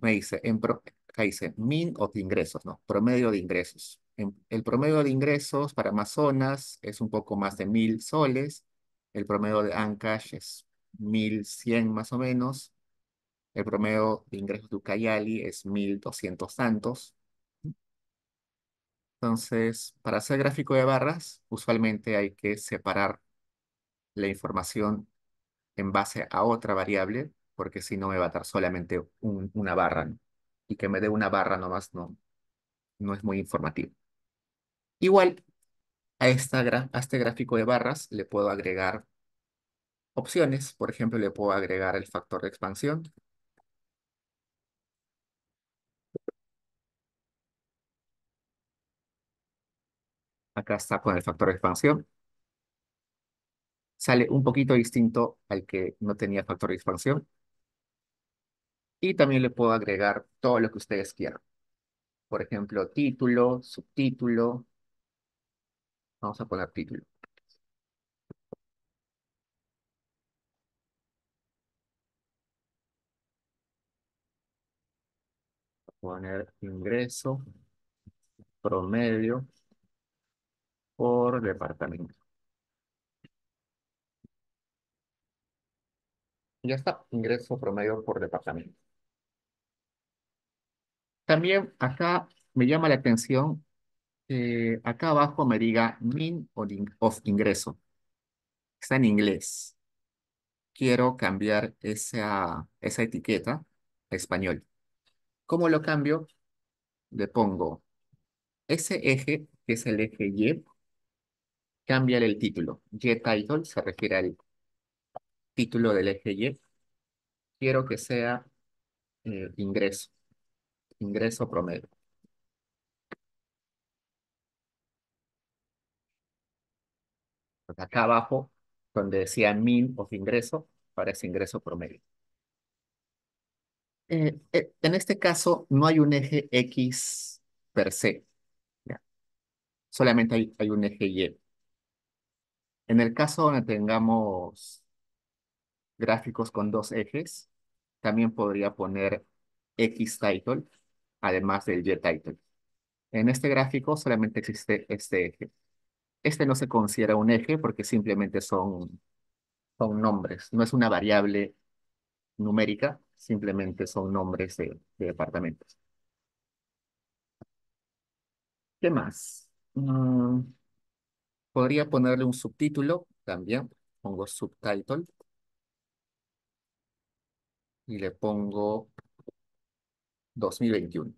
Me dice, acá dice mean of ingresos, ¿no? Promedio de ingresos. El promedio de ingresos para Amazonas es un poco más de 1.000 soles. El promedio de Ancash es 1.100 más o menos. El promedio de ingresos de Ucayali es 1.200 tantos. Entonces, para hacer gráfico de barras, usualmente hay que separar la información en base a otra variable, porque si no me va a dar solamente una barra, ¿no? Y que me dé una barra nomás no es muy informativo. Igual, a este gráfico de barras le puedo agregar opciones. Por ejemplo, le puedo agregar el factor de expansión. Acá está con el factor de expansión. Sale un poquito distinto al que no tenía factor de expansión. Y también le puedo agregar todo lo que ustedes quieran. Por ejemplo, título, subtítulo. Vamos a poner título. Poner ingreso promedio por departamento. Ya está, ingreso promedio por departamento. También acá me llama la atención, acá abajo me diga mean of ingreso. Está en inglés. Quiero cambiar esa etiqueta a español. ¿Cómo lo cambio? Le pongo ese eje, que es el eje Y, cámbiale el título. Y title se refiere al título del eje Y. Quiero que sea ingreso, ingreso promedio. Pues acá abajo, donde decía mean of ingreso, parece ingreso promedio. En este caso, no hay un eje X per se, ¿ya? Solamente hay un eje Y. En el caso donde tengamos gráficos con dos ejes, también podría poner X title, además del Y title. En este gráfico solamente existe este eje. Este no se considera un eje porque simplemente son nombres, no es una variable numérica, simplemente son nombres de departamentos. ¿Qué más? Podría ponerle un subtítulo también. Pongo subtitle y le pongo 2021.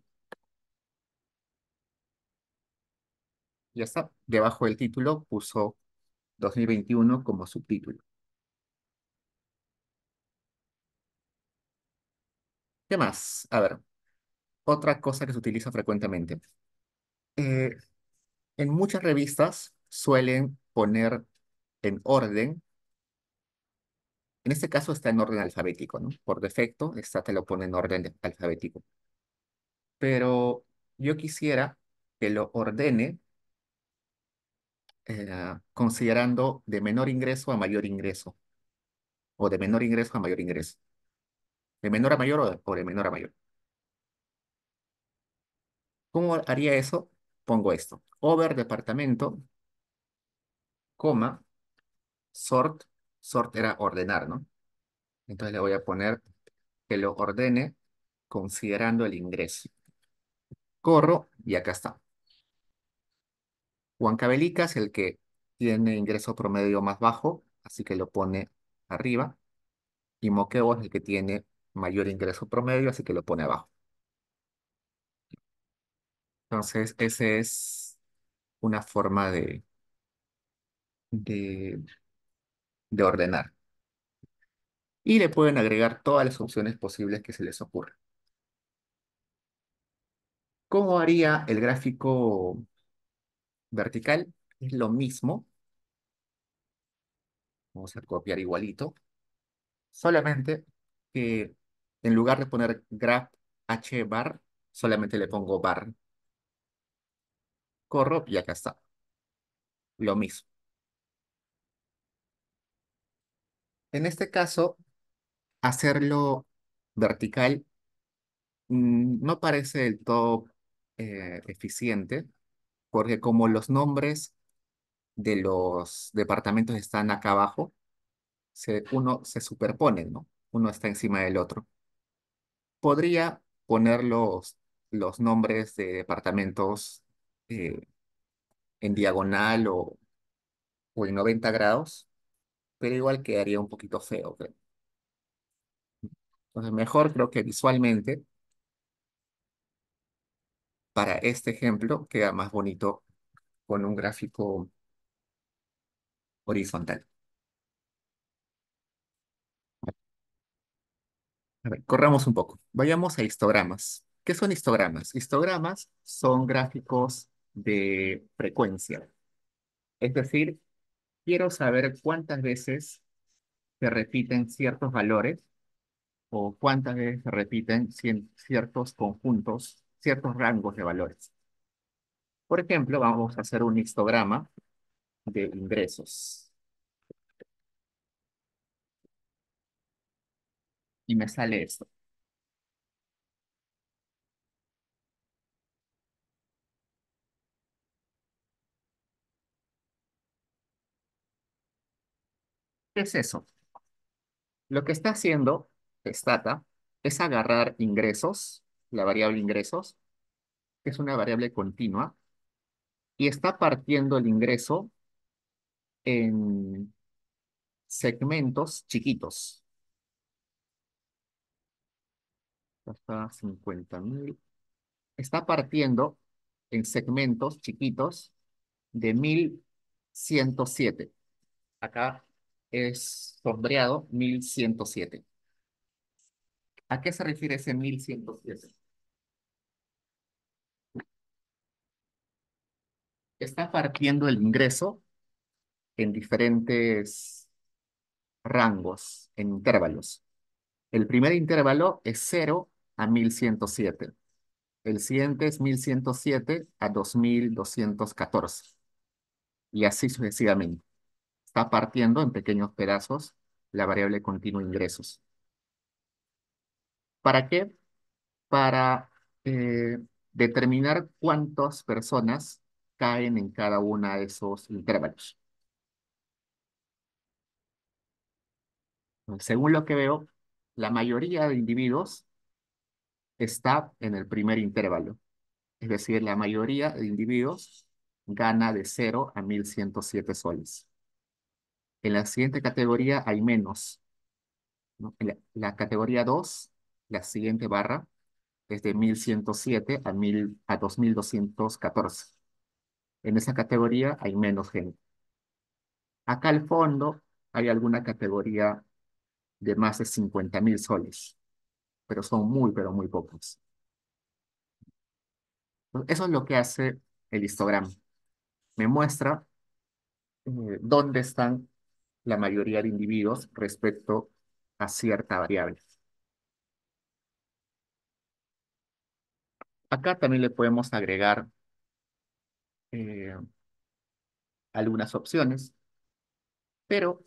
Ya está. Debajo del título puso 2021 como subtítulo. ¿Qué más? A ver, otra cosa que se utiliza frecuentemente. Eh, en muchas revistas suelen poner en orden, en este caso está en orden alfabético, ¿no? Por defecto, esta te lo pone en orden alfabético. Pero yo quisiera que lo ordene considerando de menor ingreso a mayor ingreso, o de menor ingreso a mayor ingreso, de menor a mayor o de menor a mayor. ¿Cómo haría eso? Pongo esto, over departamento, coma, sort, sort era ordenar, ¿no? Entonces le voy a poner que lo ordene considerando el ingreso. Corro y acá está. Huancavelica es el que tiene ingreso promedio más bajo, así que lo pone arriba. Y Moquegua es el que tiene mayor ingreso promedio, así que lo pone abajo. Entonces, esa es una forma de, de ordenar. Y le pueden agregar todas las opciones posibles que se les ocurra. ¿Cómo haría el gráfico vertical? Es lo mismo. Vamos a copiar igualito. Solamente que en lugar de poner graph h bar, solamente le pongo bar. Corro y acá está. Lo mismo. En este caso, hacerlo vertical no parece del todo eficiente, porque como los nombres de los departamentos están acá abajo, uno se superponen, ¿no? Uno está encima del otro. Podría poner los nombres de departamentos eh, en diagonal o en 90 grados, pero igual quedaría un poquito feo, creo. Entonces, mejor creo que visualmente, para este ejemplo, queda más bonito con un gráfico horizontal. A ver, corramos un poco. Vayamos a histogramas. ¿Qué son histogramas? Histogramas son gráficos de frecuencia. Es decir, quiero saber cuántas veces se repiten ciertos valores o cuántas veces se repiten ciertos conjuntos, ciertos rangos de valores. Por ejemplo, vamos a hacer un histograma de ingresos y me sale esto. ¿Qué es eso? Lo que está haciendo Stata es agarrar ingresos, la variable ingresos, que es una variable continua, y está partiendo el ingreso en segmentos chiquitos. Hasta 50.000. Está partiendo en segmentos chiquitos de 1107. Acá es sombreado 1107. ¿A qué se refiere ese 1107? Está partiendo el ingreso en diferentes rangos, en intervalos. El primer intervalo es 0 a 1107. El siguiente es 1107 a 2214. Y así sucesivamente. Está partiendo en pequeños pedazos la variable continua ingresos. ¿Para qué? Para determinar cuántas personas caen en cada una de esos intervalos. Según lo que veo, la mayoría de individuos está en el primer intervalo. Es decir, la mayoría de individuos gana de 0 a 1.107 soles. En la siguiente categoría hay menos, ¿no? En la categoría 2, la siguiente barra, es de 1.107 a 2.214. En esa categoría hay menos gente. Acá al fondo hay alguna categoría de más de 50.000 soles, pero son muy, pero muy pocos. Eso es lo que hace el histograma. Me muestra dónde están la mayoría de individuos respecto a cierta variable. Acá también le podemos agregar eh, algunas opciones, pero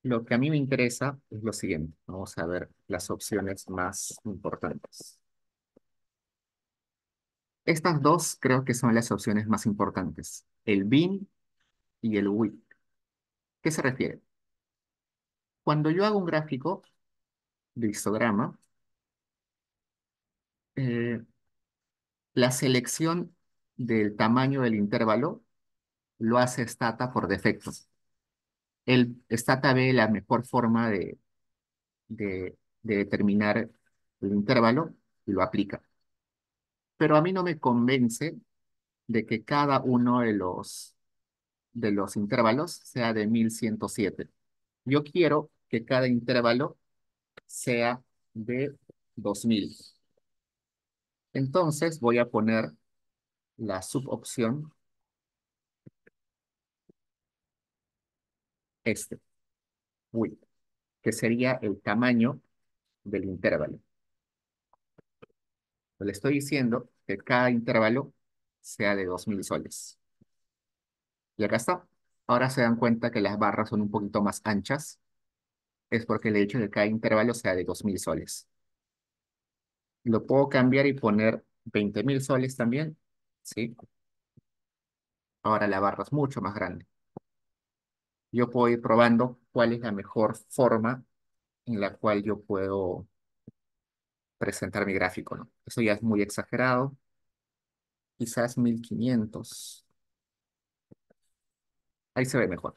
lo que a mí me interesa es lo siguiente. Vamos a ver las opciones más importantes. Estas dos creo que son las opciones más importantes, el bin y el width. ¿Qué se refiere? Cuando yo hago un gráfico de histograma, eh, la selección del tamaño del intervalo lo hace Stata por defecto. El Stata ve la mejor forma de determinar el intervalo y lo aplica. Pero a mí no me convence de que cada uno de los intervalos sea de 1.107. Yo quiero que cada intervalo sea de 2.000. Entonces voy a poner la subopción este, width, que sería el tamaño del intervalo. Le estoy diciendo que cada intervalo sea de 2.000 soles. Y acá está. Ahora se dan cuenta que las barras son un poquito más anchas. Es porque le he dicho que cada intervalo sea de 2.000 soles. Lo puedo cambiar y poner 20.000 soles también. ¿Sí? Ahora la barra es mucho más grande. Yo puedo ir probando cuál es la mejor forma en la cual yo puedo presentar mi gráfico, ¿no? Eso ya es muy exagerado. Quizás 1.500. Ahí se ve mejor.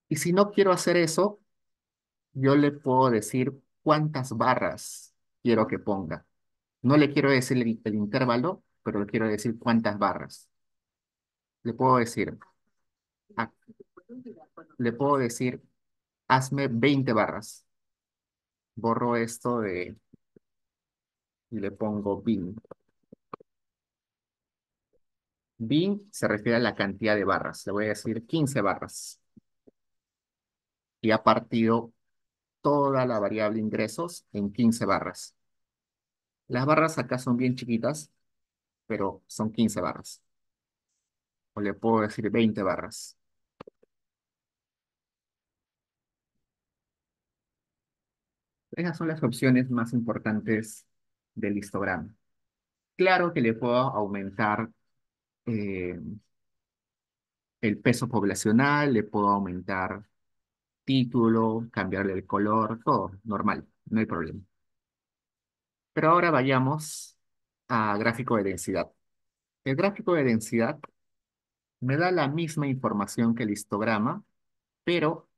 Y si no quiero hacer eso, yo le puedo decir cuántas barras quiero que ponga. No le quiero decir el intervalo, pero le quiero decir cuántas barras. Le puedo decir, ah, le puedo decir, hazme 20 barras. Borro esto y le pongo bin. Bin se refiere a la cantidad de barras. Le voy a decir 15 barras. Y ha partido toda la variable ingresos en 15 barras. Las barras acá son bien chiquitas, pero son 15 barras. O le puedo decir 20 barras. Esas son las opciones más importantes del histograma. Claro que le puedo aumentar eh, el peso poblacional, le puedo aumentar título, cambiarle el color, todo normal, no hay problema. Pero ahora vayamos a gráfico de densidad. El gráfico de densidad me da la misma información que el histograma, pero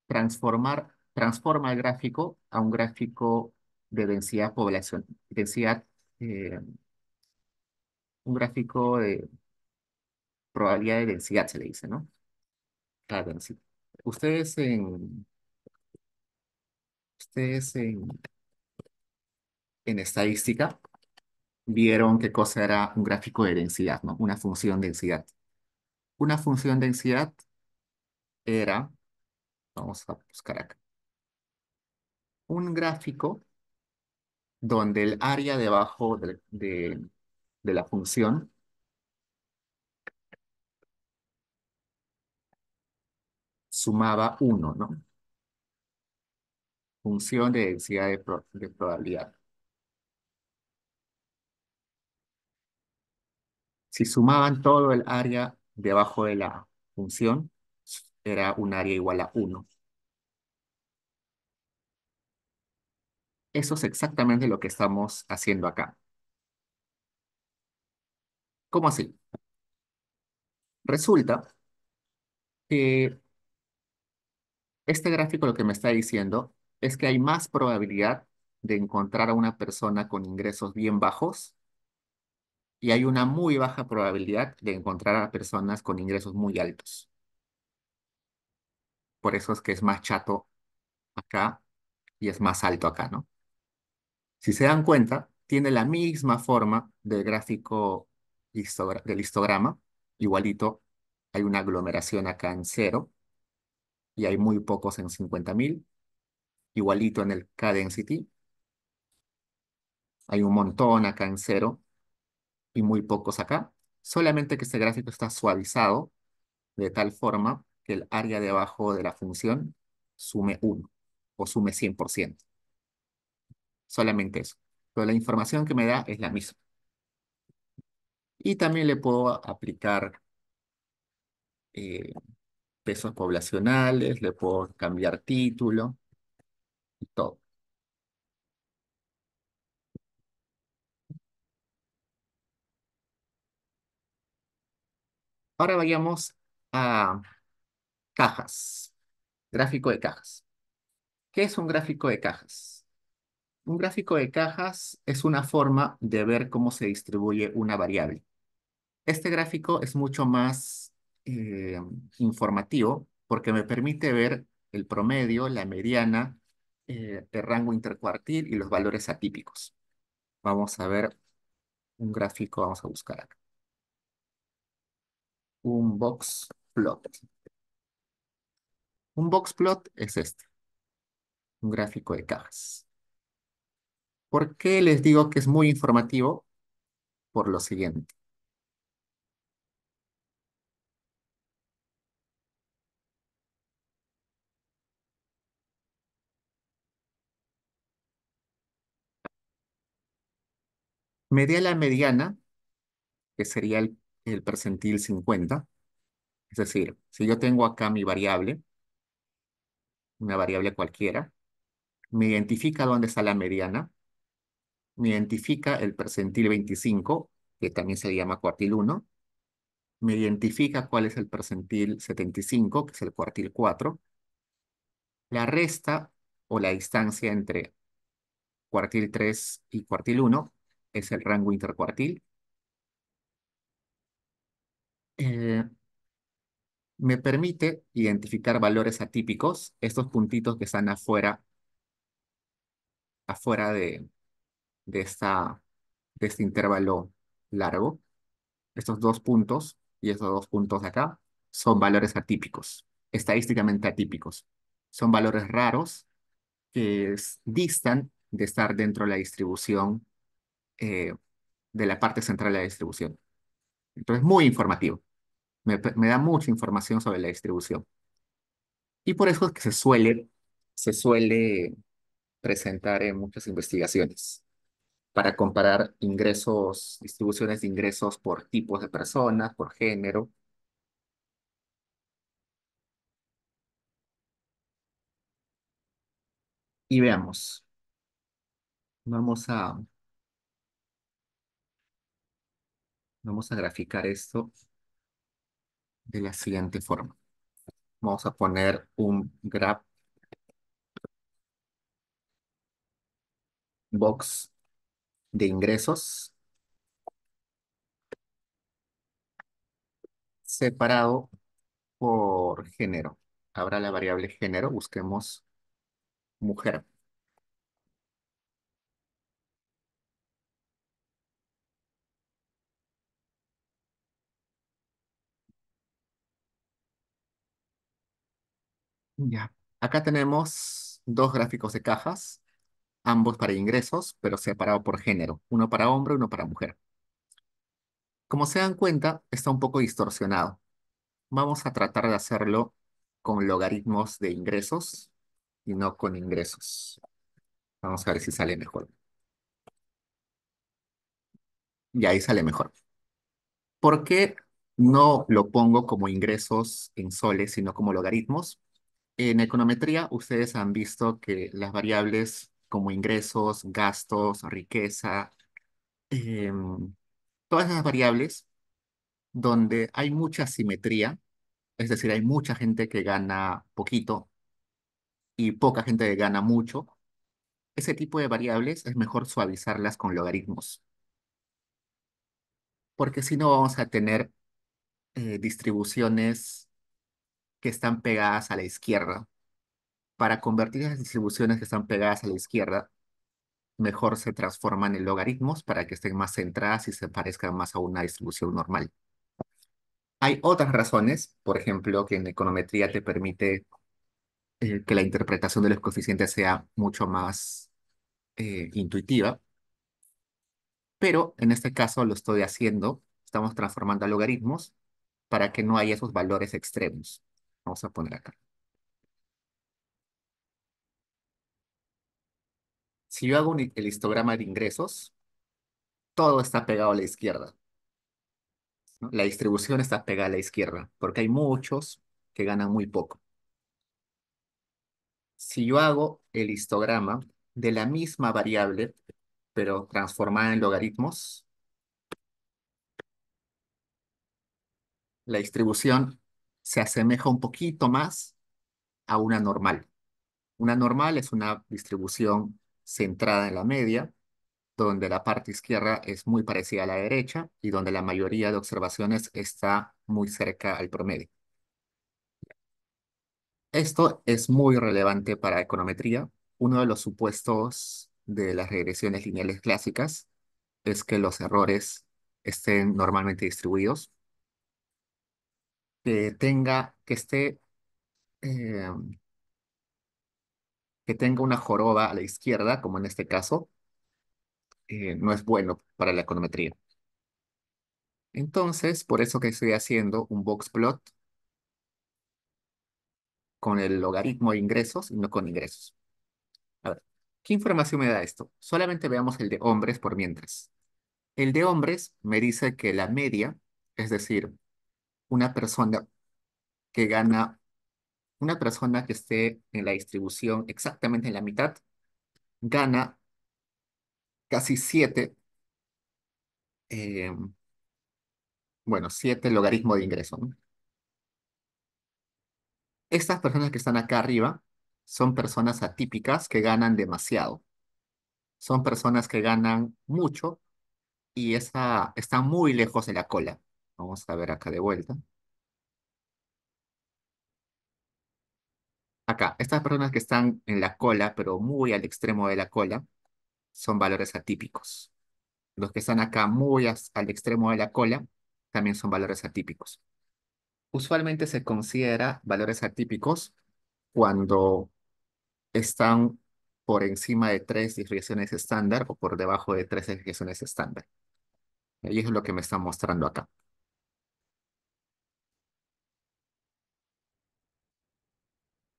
transforma el gráfico a un gráfico de densidad población, densidad, eh, un gráfico de probabilidad de densidad, se le dice, ¿no? La densidad. Ustedes en, ustedes en estadística vieron qué cosa era un gráfico de densidad, ¿no? Una función densidad. Una función densidad era, vamos a buscar acá, un gráfico donde el área debajo de la función sumaba 1, ¿no? función de densidad de probabilidad. Si sumaban todo el área debajo de la función, era un área igual a 1. Eso es exactamente lo que estamos haciendo acá. ¿Cómo así? Resulta que este gráfico lo que me está diciendo es que hay más probabilidad de encontrar a una persona con ingresos bien bajos y hay una muy baja probabilidad de encontrar a personas con ingresos muy altos. Por eso es que es más chato acá y es más alto acá, ¿no? Si se dan cuenta, tiene la misma forma del gráfico del histograma, igualito, hay una aglomeración acá en cero y hay muy pocos en 50.000, igualito en el K-density, hay un montón acá en cero y muy pocos acá, solamente que este gráfico está suavizado de tal forma que el área debajo de la función sume 1 o sume 100%, solamente eso. Pero la información que me da es la misma. Y también le puedo aplicar eh, pesos poblacionales, le puedo cambiar título y todo. Ahora vayamos a cajas, gráfico de cajas. ¿Qué es un gráfico de cajas? Un gráfico de cajas es una forma de ver cómo se distribuye una variable. Este gráfico es mucho más eh, informativo porque me permite ver el promedio, la mediana, el rango intercuartil y los valores atípicos. Vamos a ver un gráfico, vamos a buscar acá. Un box plot. Un box plot es este, un gráfico de cajas. ¿Por qué les digo que es muy informativo? Por lo siguiente. Media la mediana, que sería el percentil 50. Es decir, si yo tengo acá mi variable, una variable cualquiera, me identifica dónde está la mediana, me identifica el percentil 25, que también se llama cuartil 1, me identifica cuál es el percentil 75, que es el cuartil 4, la resta o la distancia entre cuartil 3 y cuartil 1 es el rango intercuartil. Eh, Me permite identificar valores atípicos, estos puntitos que están afuera de, de este intervalo largo. Estos dos puntos y estos dos puntos de acá son valores atípicos, estadísticamente atípicos. Son valores raros que distan de estar dentro de la distribución, eh, de la parte central de la distribución. Entonces, muy informativo. Me da mucha información sobre la distribución. Y por eso es que se suele presentar en muchas investigaciones para comparar ingresos, distribuciones de ingresos por tipos de personas, por género. Y veamos, vamos a, vamos a graficar esto de la siguiente forma. Vamos a poner un graph box de ingresos separado por género. Habrá la variable género, busquemos mujer. Ya. Acá tenemos dos gráficos de cajas, ambos para ingresos, pero separado por género. Uno para hombre, uno para mujer. Como se dan cuenta, está un poco distorsionado. Vamos a tratar de hacerlo con logaritmos de ingresos y no con ingresos. Vamos a ver si sale mejor. Y ahí sale mejor. ¿Por qué no lo pongo como ingresos en soles, sino como logaritmos? En econometría, ustedes han visto que las variables como ingresos, gastos, riqueza, em, todas esas variables donde hay mucha simetría, es decir, hay mucha gente que gana poquito y poca gente que gana mucho, ese tipo de variables es mejor suavizarlas con logaritmos, porque si no vamos a tener distribuciones que están pegadas a la izquierda. Para convertir las distribuciones que están pegadas a la izquierda, mejor se transforman en logaritmos para que estén más centradas y se parezcan más a una distribución normal. Hay otras razones, por ejemplo, que en econometría te permite que la interpretación de los coeficientes sea mucho más intuitiva, pero en este caso lo estoy haciendo, estamos transformando a logaritmos para que no haya esos valores extremos. Vamos a poner acá. Si yo hago el histograma de ingresos, todo está pegado a la izquierda, ¿no? La distribución está pegada a la izquierda, porque hay muchos que ganan muy poco. Si yo hago el histograma de la misma variable, pero transformada en logaritmos, la distribución se asemeja un poquito más a una normal. Una normal es una distribución centrada en la media, donde la parte izquierda es muy parecida a la derecha y donde la mayoría de observaciones está muy cerca al promedio. Esto es muy relevante para econometría. Uno de los supuestos de las regresiones lineales clásicas es que los errores estén normalmente distribuidos, eh, que tenga una joroba a la izquierda, como en este caso, no es bueno para la econometría. Entonces, por eso que estoy haciendo un box plot con el logaritmo de ingresos y no con ingresos. A ver, ¿qué información me da esto? Solamente veamos el de hombres por mientras. El de hombres me dice que la media, es decir, una persona que gana, una persona que esté en la distribución exactamente en la mitad, gana casi 7, bueno, 7 logaritmos de ingreso, ¿no? Estas personas que están acá arriba son personas atípicas que ganan demasiado. Son personas que ganan mucho y están muy lejos de la cola. Vamos a ver acá de vuelta. Acá, estas personas que están en la cola, pero muy al extremo de la cola, son valores atípicos. Los que están acá muy al extremo de la cola también son valores atípicos. Usualmente se considera valores atípicos cuando están por encima de 3 desviaciones estándar o por debajo de 3 desviaciones estándar. Y eso es lo que me está mostrando acá.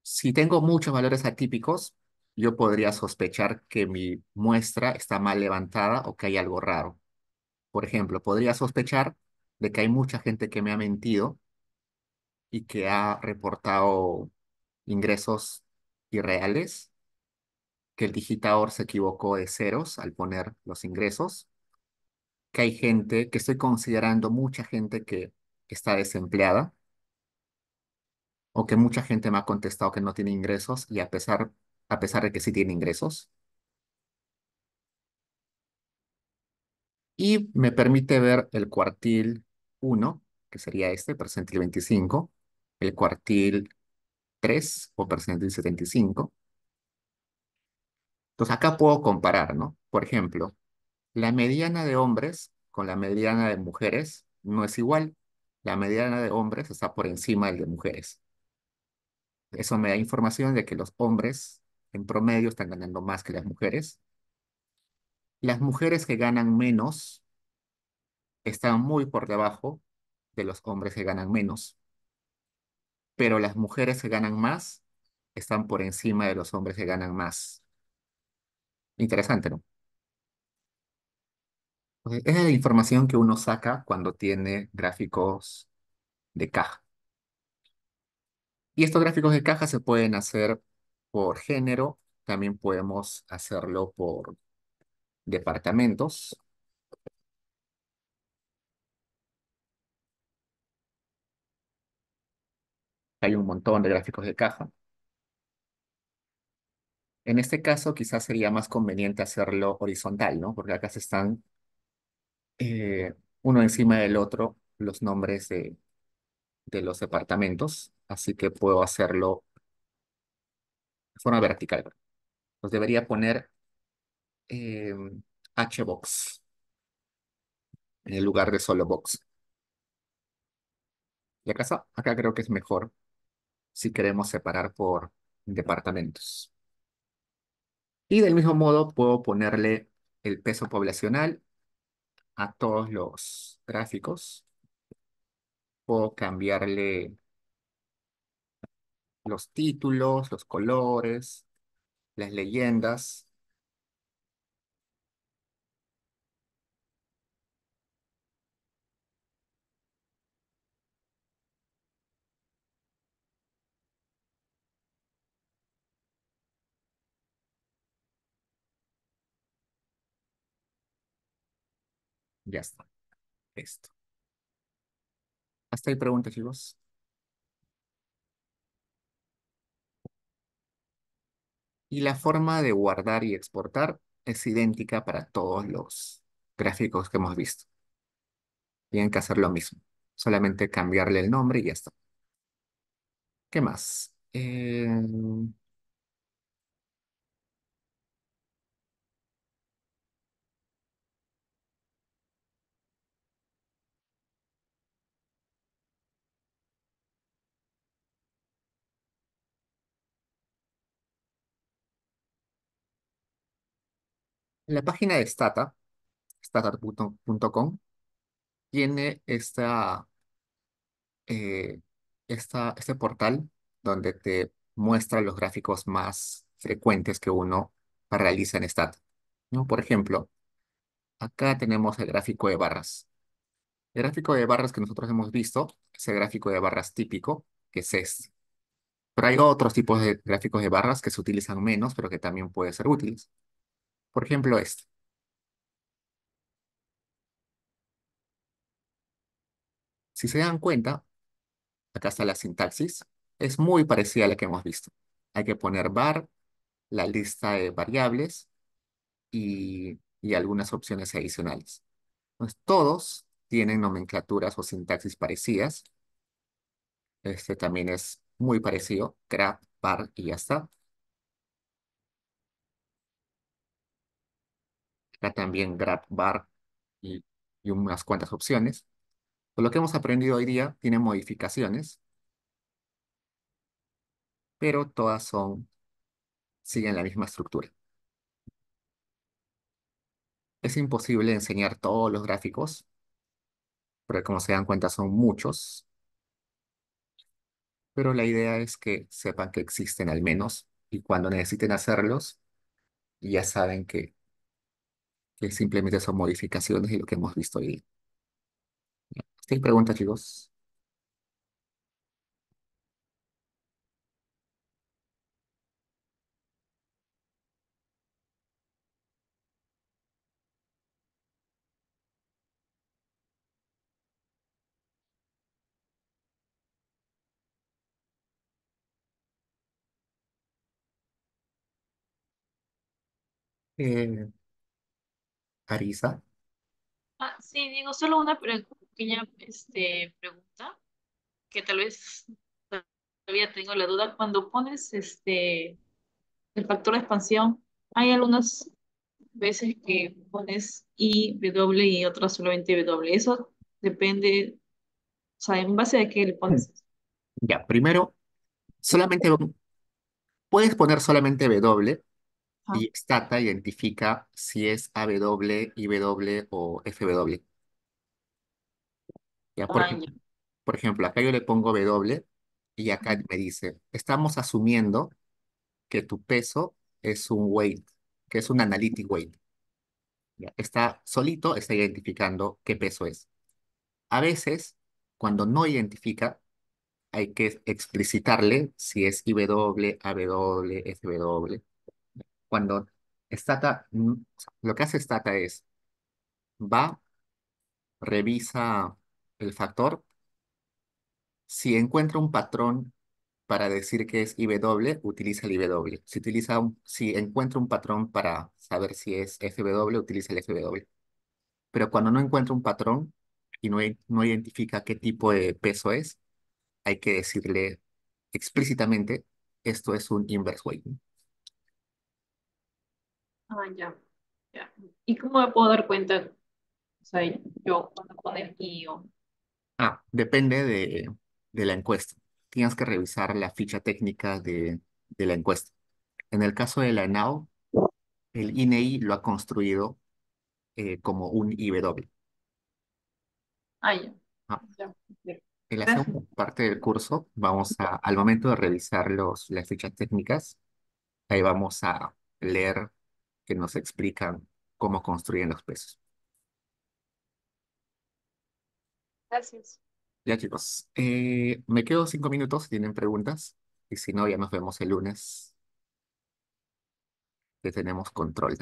Si tengo muchos valores atípicos, yo podría sospechar que mi muestra está mal levantada o que hay algo raro. Por ejemplo, podría sospechar de que hay mucha gente que me ha mentido y que ha reportado ingresos irreales, que el digitador se equivocó de ceros al poner los ingresos, que hay gente, que estoy considerando mucha gente que está desempleada o que mucha gente me ha contestado que no tiene ingresos y a pesar de que sí tiene ingresos. Y me permite ver el cuartil 1, que sería este, percentil 25, el cuartil 3 o percentil 75. Entonces acá puedo comparar, ¿no? Por ejemplo, la mediana de hombres con la mediana de mujeres no es igual. La mediana de hombres está por encima del de mujeres. Eso me da información de que los hombres en promedio están ganando más que las mujeres. Las mujeres que ganan menos están muy por debajo de los hombres que ganan menos, pero las mujeres que ganan más están por encima de los hombres que ganan más. Interesante, ¿no? Entonces, esa es la información que uno saca cuando tiene gráficos de caja. Y estos gráficos de caja se pueden hacer por género, también podemos hacerlo por departamentos. Hay un montón de gráficos de caja. En este caso, quizás sería más conveniente hacerlo horizontal, ¿no? Porque acá se están uno encima del otro los nombres de los departamentos, así que puedo hacerlo de forma vertical. Los debería poner eh, Hbox en el lugar de solo box. Y acá creo que es mejor si queremos separar por departamentos. Y del mismo modo puedo ponerle el peso poblacional a todos los gráficos. Puedo cambiarle los títulos, los colores, las leyendas. Ya está. Esto. Hasta ahí preguntas, chicos. Y la forma de guardar y exportar es idéntica para todos los gráficos que hemos visto. Tienen que hacer lo mismo. Solamente cambiarle el nombre y ya está. ¿Qué más? La página de stata.com, tiene eh, este portal donde te muestra los gráficos más frecuentes que uno realiza en Stata, ¿no? Por ejemplo, acá tenemos el gráfico de barras. El gráfico de barras que nosotros hemos visto es el gráfico de barras típico, que es este. Pero hay otros tipos de gráficos de barras que se utilizan menos, pero que también pueden ser útiles. Por ejemplo, este. Si se dan cuenta, acá está la sintaxis. Es muy parecida a la que hemos visto. Hay que poner var, la lista de variables y algunas opciones adicionales. Pues todos tienen nomenclaturas o sintaxis parecidas. Este también es muy parecido. Grab, var y ya está. Acá también grab, var y, y unas cuantas opciones. Por lo que hemos aprendido hoy día tiene modificaciones, pero siguen la misma estructura. Es imposible enseñar todos los gráficos, porque como se dan cuenta son muchos, pero la idea es que sepan que existen al menos y cuando necesiten hacerlos, ya saben que simplemente son modificaciones y lo que hemos visto hoy. ¿Sí? Preguntas, chicos. Eh, Arisa. Sí, digo, solo una pequeña pregunta, que tal vez todavía tengo la duda. Cuando pones el factor de expansión, hay algunas veces que pones I, W y otras solamente W. Eso depende, o sea, ¿en base a qué le Mm. pones eso? Ya, primero, solamente puedes poner solamente W Ajá. y Stata identifica si es AW, IW o FW. Ya, Ah, ya. por ejemplo, acá yo le pongo W y acá me dice, estamos asumiendo que tu peso es un weight, que es un analytic weight. ¿Ya? Está solito, está identificando qué peso es. A veces, cuando no identifica, hay que explicitarle si es IW, AW, SW. Cuando Stata, lo que hace Stata es, va, revisa el factor, si encuentra un patrón para decir que es IW, utiliza el IW. Si encuentra un patrón para saber si es FW, utiliza el FW. Pero cuando no encuentra un patrón y no identifica qué tipo de peso es, hay que decirle explícitamente, esto es un inverse weight. Ah, ya, ya. ¿Y cómo me puedo dar cuenta? O sea, yo cuando pone IO. Depende de la encuesta. Tienes que revisar la ficha técnica de la encuesta. En el caso de la ENAO, el INEI lo ha construido como un IW. Ah, ya, Ah, ya. Ya. en la Gracias. segunda parte del curso, al momento de revisar las fichas técnicas, ahí vamos a leer que nos explican cómo construyen los pesos. Gracias. Ya chicos, me quedo 5 minutos si tienen preguntas y si no, ya nos vemos el lunes que tenemos control.